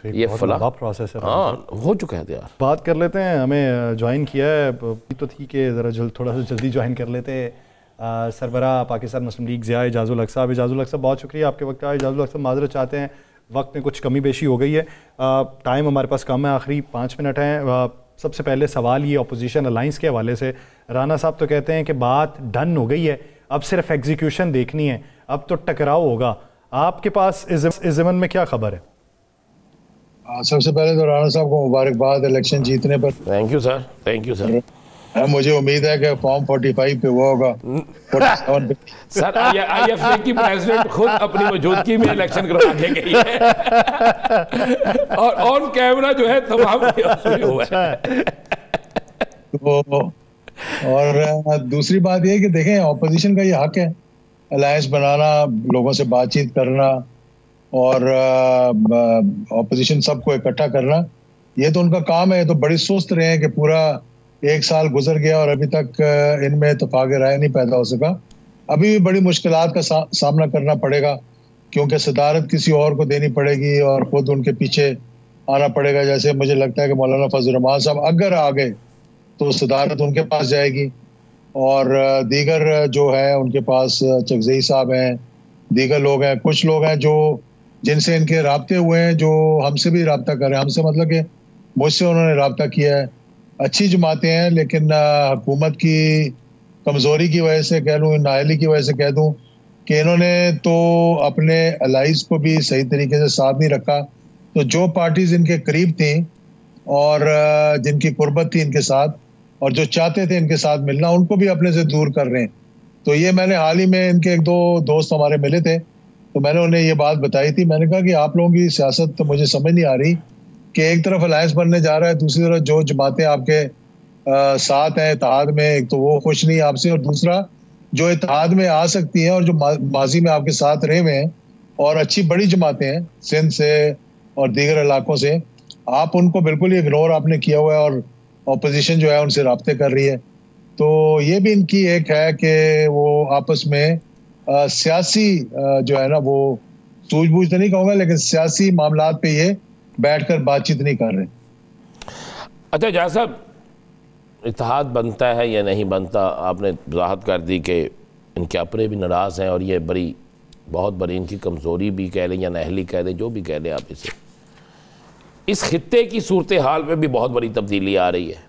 ये फला प्रोसेस है। हाँ, हो चुका है यार। बात कर लेते हैं, हमें ज्वाइन किया है तो थी कि ज़रा थोड़ा सा जल्दी ज्वाइन कर लेते हैं सरबराह पाकिस्तान मुस्लिम लीग ज़िया एजाज़ुल हक साहब। एजाज़ुल हक साहब बहुत शुक्रिया आपके वक्त का। एजाज़ुल हक साहब माजरत चाहते हैं, वक्त में कुछ कमी बेशी हो गई है, टाइम हमारे पास कम है, आखिरी 5 मिनट हैं। सबसे पहले सवाल ये अपोजिशन अलाइंस के हवाले से, राना साहब तो कहते हैं कि बात डन हो गई है, अब सिर्फ एग्जीक्यूशन देखनी है, अब तो टकराव होगा। आपके पास इस ज़मन में क्या खबर है? सबसे पहले तो राना साहब को मुबारकबाद इलेक्शन जीतने पर। Thank you sir, thank you sir. मुझे उम्मीद है कि फॉर्म 45 पे वो होगा 47 पे। सर IFA की प्रेसिडेंट खुद अपनी मौजूदगी में इलेक्शन करवा के गई है और ऑन कैमरा जो है तमाम हुआ है। तो और दूसरी बात ये कि देखें, ऑपोजिशन का ये हक है अलायंस बनाना, लोगों से बातचीत करना और ऑपोजिशन सबको इकट्ठा करना, ये तो उनका काम है। तो बड़ी सुस्त रहे हैं कि पूरा 1 साल गुजर गया और अभी तक इनमें इत्तेफाक राय नहीं पैदा हो सका। अभी भी बड़ी मुश्किलात का सामना करना पड़ेगा, क्योंकि सदारत किसी और को देनी पड़ेगी और खुद उनके पीछे आना पड़ेगा। जैसे मुझे लगता है कि मौलाना फजल रहमान साहब अगर आ गए तो सदारत उनके पास जाएगी, और दीगर जो है उनके पास चकज़ई साहब हैं, दीगर लोग हैं, कुछ लोग हैं जो जिनसे इनके राब्ते हुए हैं, जो हमसे भी राब्ता कर रहे हैं, हमसे मतलब कि मुझसे उन्होंने राब्ता किया है। अच्छी जमातें हैं, लेकिन हुकूमत की कमज़ोरी की वजह से कह लूँ, नाअहली की वजह से कह दूँ कि इन्होंने तो अपने अलाइज को भी सही तरीके से साथ नहीं रखा। तो जो पार्टीज इनके करीब थी और जिनकी कुर्बत थी इनके साथ और जो चाहते थे इनके साथ मिलना, उनको भी अपने से दूर कर रहे हैं। तो ये मैंने हाल ही में, इनके 1-2 दोस्त हमारे मिले थे, तो मैंने उन्हें ये बात बताई थी। मैंने कहा कि आप लोगों की सियासत तो मुझे समझ नहीं आ रही कि एक तरफ अलायंस बनने जा रहा है, दूसरी तरफ जो जमातें आपके साथ हैं इत्तेहाद में, एक तो वो खुश नहीं आपसे, और दूसरा जो इत्तेहाद में आ सकती हैं और जो माजी में आपके साथ रहे हुए हैं और अच्छी बड़ी जमातें हैं सिंध से और दीगर इलाकों से, आप उनको बिल्कुल ही इग्नोर आपने किया हुआ है और ऑपोजिशन जो है उनसे राब्ते कर रही है। तो ये भी इनकी एक है कि वो आपस में सियासी जो है ना, वो सूझबूझ तो नहीं कहूँगा, लेकिन सियासी मामलात पे ये बैठकर बातचीत नहीं कर रहे। अच्छा जहाँ साहब, इत्तेहाद बनता है या नहीं बनता, आपने वजाहत कर दी कि इनके अपने भी नाराज़ हैं और ये बड़ी बहुत बड़ी इनकी कमज़ोरी भी कह लें या नाअहली कह लें, जो भी कह लें आप इसे। इस खित्ते की सूरत हाल में भी बहुत बड़ी तब्दीली आ रही है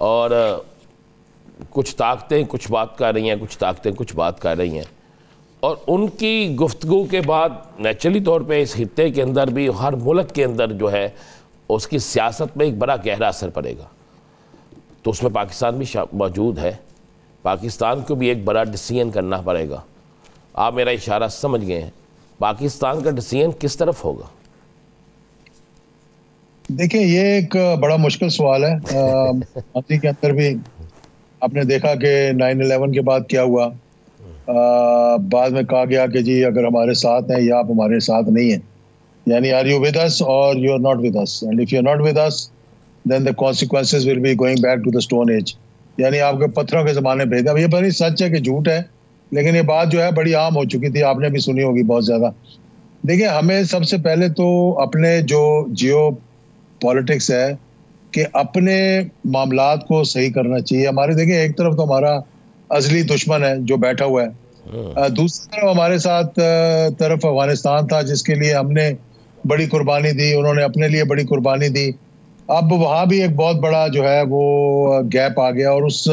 और कुछ ताकतें कुछ बात कर रही हैं, कुछ ताकतें कुछ बात कर रही हैं, और उनकी गुफ्तगू के बाद नेचुरली तौर पे इस खित्ते के अंदर भी, हर मुल्क के अंदर जो है उसकी सियासत में एक बड़ा गहरा असर पड़ेगा। तो उसमें पाकिस्तान भी मौजूद है, पाकिस्तान को भी एक बड़ा डिसीजन करना पड़ेगा। आप मेरा इशारा समझ गए हैं, पाकिस्तान का डिसीजन किस तरफ होगा? देखिए, ये एक बड़ा मुश्किल सवाल है। माजी के अंदर भी आपने देखा कि 9/11 के बाद क्या हुआ। बाद में कहा गया कि जी अगर हमारे साथ हैं या आप हमारे साथ नहीं हैं, यानी आर यू विद अस और you are not with us, and if you are not with us then the consequences will be going back to the stone age, यानी आपके पत्थरों के ज़माने भेज दिया। ये पता नहीं सच है कि झूठ है, लेकिन ये बात जो है बड़ी आम हो चुकी थी, आपने भी सुनी होगी बहुत ज़्यादा। देखिए, हमें सबसे पहले तो अपने जो जियो पॉलिटिक्स है कि अपने मामलात को सही करना चाहिए। हमारे देखिए, एक तरफ तो हमारा अजली दुश्मन है जो बैठा हुआ है, दूसरी तरफ हमारे साथ तरफ अफगानिस्तान था जिसके लिए हमने बड़ी कुर्बानी दी, उन्होंने अपने लिए बड़ी कुर्बानी दी। अब वहाँ भी एक बहुत बड़ा जो है वो गैप आ गया और उस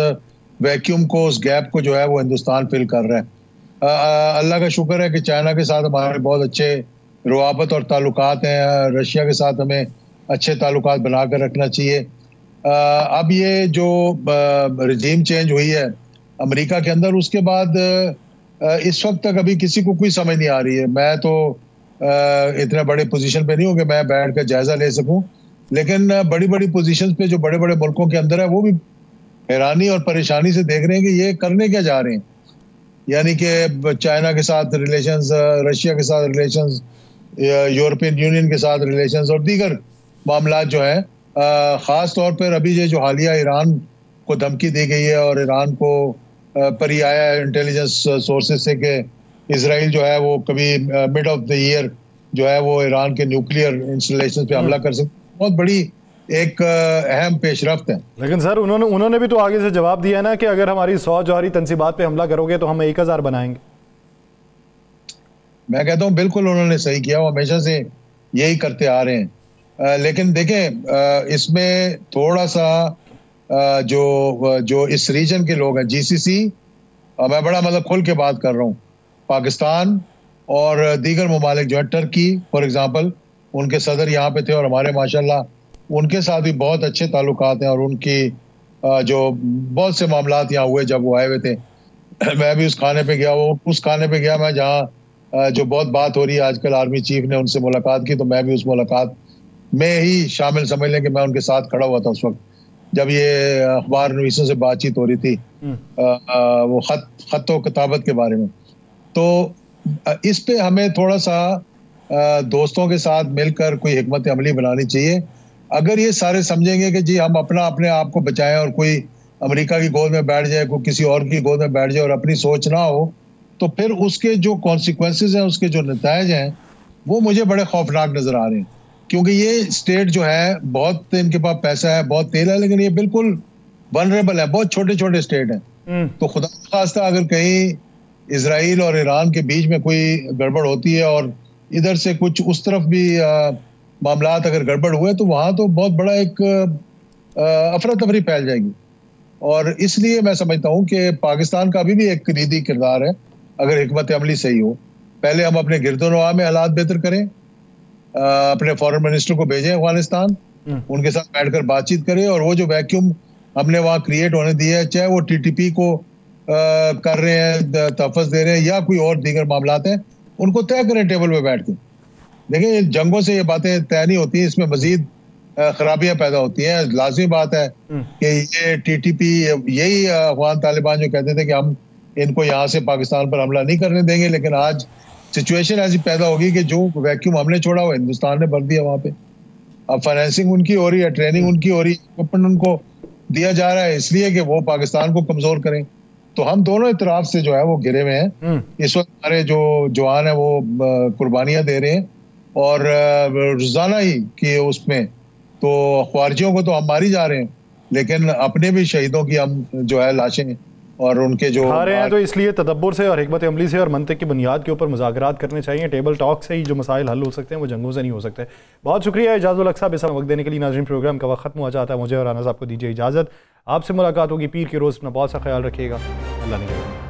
वैक्यूम को, उस गैप को जो है वो हिंदुस्तान फिल कर रहा है। अल्लाह का शुक्र है कि चाइना के साथ हमारे बहुत अच्छे रुआबत और ताल्लुकात हैं, रशिया के साथ हमें अच्छे ताल्लुकात बना कर रखना चाहिए। अब ये जो रजीम चेंज हुई है अमेरिका के अंदर, उसके बाद इस वक्त तक अभी किसी को कोई समझ नहीं आ रही है। मैं तो इतने बड़े पोजीशन पे नहीं हूँ कि मैं बैठ कर जायजा ले सकूं, लेकिन बड़ी बड़ी पोजीशन पे जो बड़े बड़े मुल्कों के अंदर है वो भी हैरानी और परेशानी से देख रहे हैं कि ये करने क्या जा रहे हैं। यानी कि चाइना के साथ रिलेशंस, रशिया के साथ रिलेशंस, यूरोपियन यूनियन के साथ रिलेशंस और दीगर मामला जो है, ख़ास तौर पर अभी ये जो हालिया ईरान को धमकी दी गई है और ईरान को पर ही आया इंटेलिजेंस सोर्सेज से कि इजराइल जो है वो कभी मिड ऑफ द ईयर जो है वो ईरान के न्यूक्लियर इंस्टॉलेशन पे हमला कर सकते, बहुत बड़ी एक अहम पेशरफ्त है। लेकिन सर उन्होंने भी तो आगे से जवाब दिया ना कि अगर हमारी 100 जौहरी तंसीबात पे हमला करोगे तो हम 1000 बनाएंगे। मैं कहता हूँ बिल्कुल उन्होंने सही किया, वो हमेशा से यही करते आ रहे हैं। लेकिन देखें, इसमें थोड़ा सा जो इस रीजन के लोग हैं, जीसीसी, मैं बड़ा मतलब खुल के बात कर रहा हूँ, पाकिस्तान और दीगर ममालिक जो है, टर्की फॉर एग्जांपल, उनके सदर यहाँ पे थे और हमारे माशाल्लाह उनके साथ भी बहुत अच्छे ताल्लुकात हैं और उनकी जो बहुत से मामलात यहाँ हुए जब वो आए हुए थे। मैं भी उस खाने पे गया, उस खाने पे गया मैं जहाँ जो बहुत बात हो रही है आजकल, आर्मी चीफ ने उनसे मुलाकात की, तो मैं भी उस मुलाकात में ही शामिल समझ लें कि मैं उनके साथ खड़ा हुआ था उस वक्त जब ये अखबार नवीसों से बातचीत हो रही थी वो खत व किताबत के बारे में। तो इस पे हमें थोड़ा सा दोस्तों के साथ मिलकर कोई हिकमत अमली बनानी चाहिए। अगर ये सारे समझेंगे कि जी हम अपने आप को बचाएं और कोई अमेरिका की गोद में बैठ जाए, कोई किसी और की गोद में बैठ जाए और अपनी सोच ना हो, तो फिर उसके जो कॉन्सिक्वेंसेज हैं, उसके जो नतायज हैं, वो मुझे बड़े खौफनाक नजर आ रहे हैं। क्योंकि ये स्टेट जो है, बहुत इनके पास पैसा है, बहुत तेल है, लेकिन ये बिल्कुल वनरेबल है, बहुत छोटे छोटे स्टेट हैं। तो खुदा खास्ता अगर कहीं इजराइल और ईरान के बीच में कोई गड़बड़ होती है और इधर से कुछ उस तरफ भी मामलात अगर गड़बड़ हुए, तो वहाँ तो बहुत बड़ा एक अफरा तफरी फैल जाएगी। और इसलिए मैं समझता हूँ कि पाकिस्तान का अभी भी एक कलीदी किरदार है, अगर हिकमत अमली सही हो। पहले हम अपने गिरदोनवा में हालात बेहतर करें, अपने फॉरेन मिनिस्टर को भेजें अफगानिस्तान, उनके साथ बैठकर बातचीत करें और वो जो वैक्यूम हमने वहाँ क्रिएट होने दिया है, चाहे वो टीटीपी को कर रहे हैं, तहफ़्फ़ुज़ दे रहे हैं या कोई और दीगर मामलात हैं, उनको तय करें टेबल पे बैठ के। देखिए, जंगों से ये बातें तय नहीं होती, इसमें मजीद खराबियां पैदा होती हैं। लाजमी बात है कि ये टीटीपी, यही अफगान तालिबान जो कहते थे कि हम इनको यहाँ से पाकिस्तान पर हमला नहीं करने देंगे, लेकिन आज सिचुएशन ऐसी पैदा होगी कि जो वैक्यूम हमने छोड़ा वो हिंदुस्तान ने भर दिया वहाँ पे। अब फाइनेंसिंग उनकी हो रही है, ट्रेनिंग उनकी हो रही है, इक्विपमेंट उनको दिया जा रहा है इसलिए कि वो पाकिस्तान को कमजोर करें। तो हम दोनों इतराफ से जो है वो घिरे हुए हैं। इस वक्त हमारे जो जवान है वो कुर्बानियां दे रहे हैं और रोजाना ही कि उसमें तो ख्वारिजियों को तो हम मारी जा रहे हैं, लेकिन अपने भी शहीदों की हम जो है लाशें और उनके जो खा रहे हैं। तो इसलिए तदब्बुर से और हिकमत अमली से और मंतिक की बुनियाद के ऊपर मुज़ाकरात करने चाहिए। टेबल टॉक से ही जो मसाइल हल हो सकते हैं वो जंगों से नहीं हो सकते। बहुत शुक्रिया इजाज़ुल हक साहब, इस वक्त देने के लिए। नाज़रीन, प्रोग्राम का वक्त खत्म हो जाता है, मुझे और राना साहब को दीजिए इजाज़त। आपसे मुलाकात होगी पीर के रोज़। अपना बहुत सा ख्याल रखिएगा। अल्लाह ने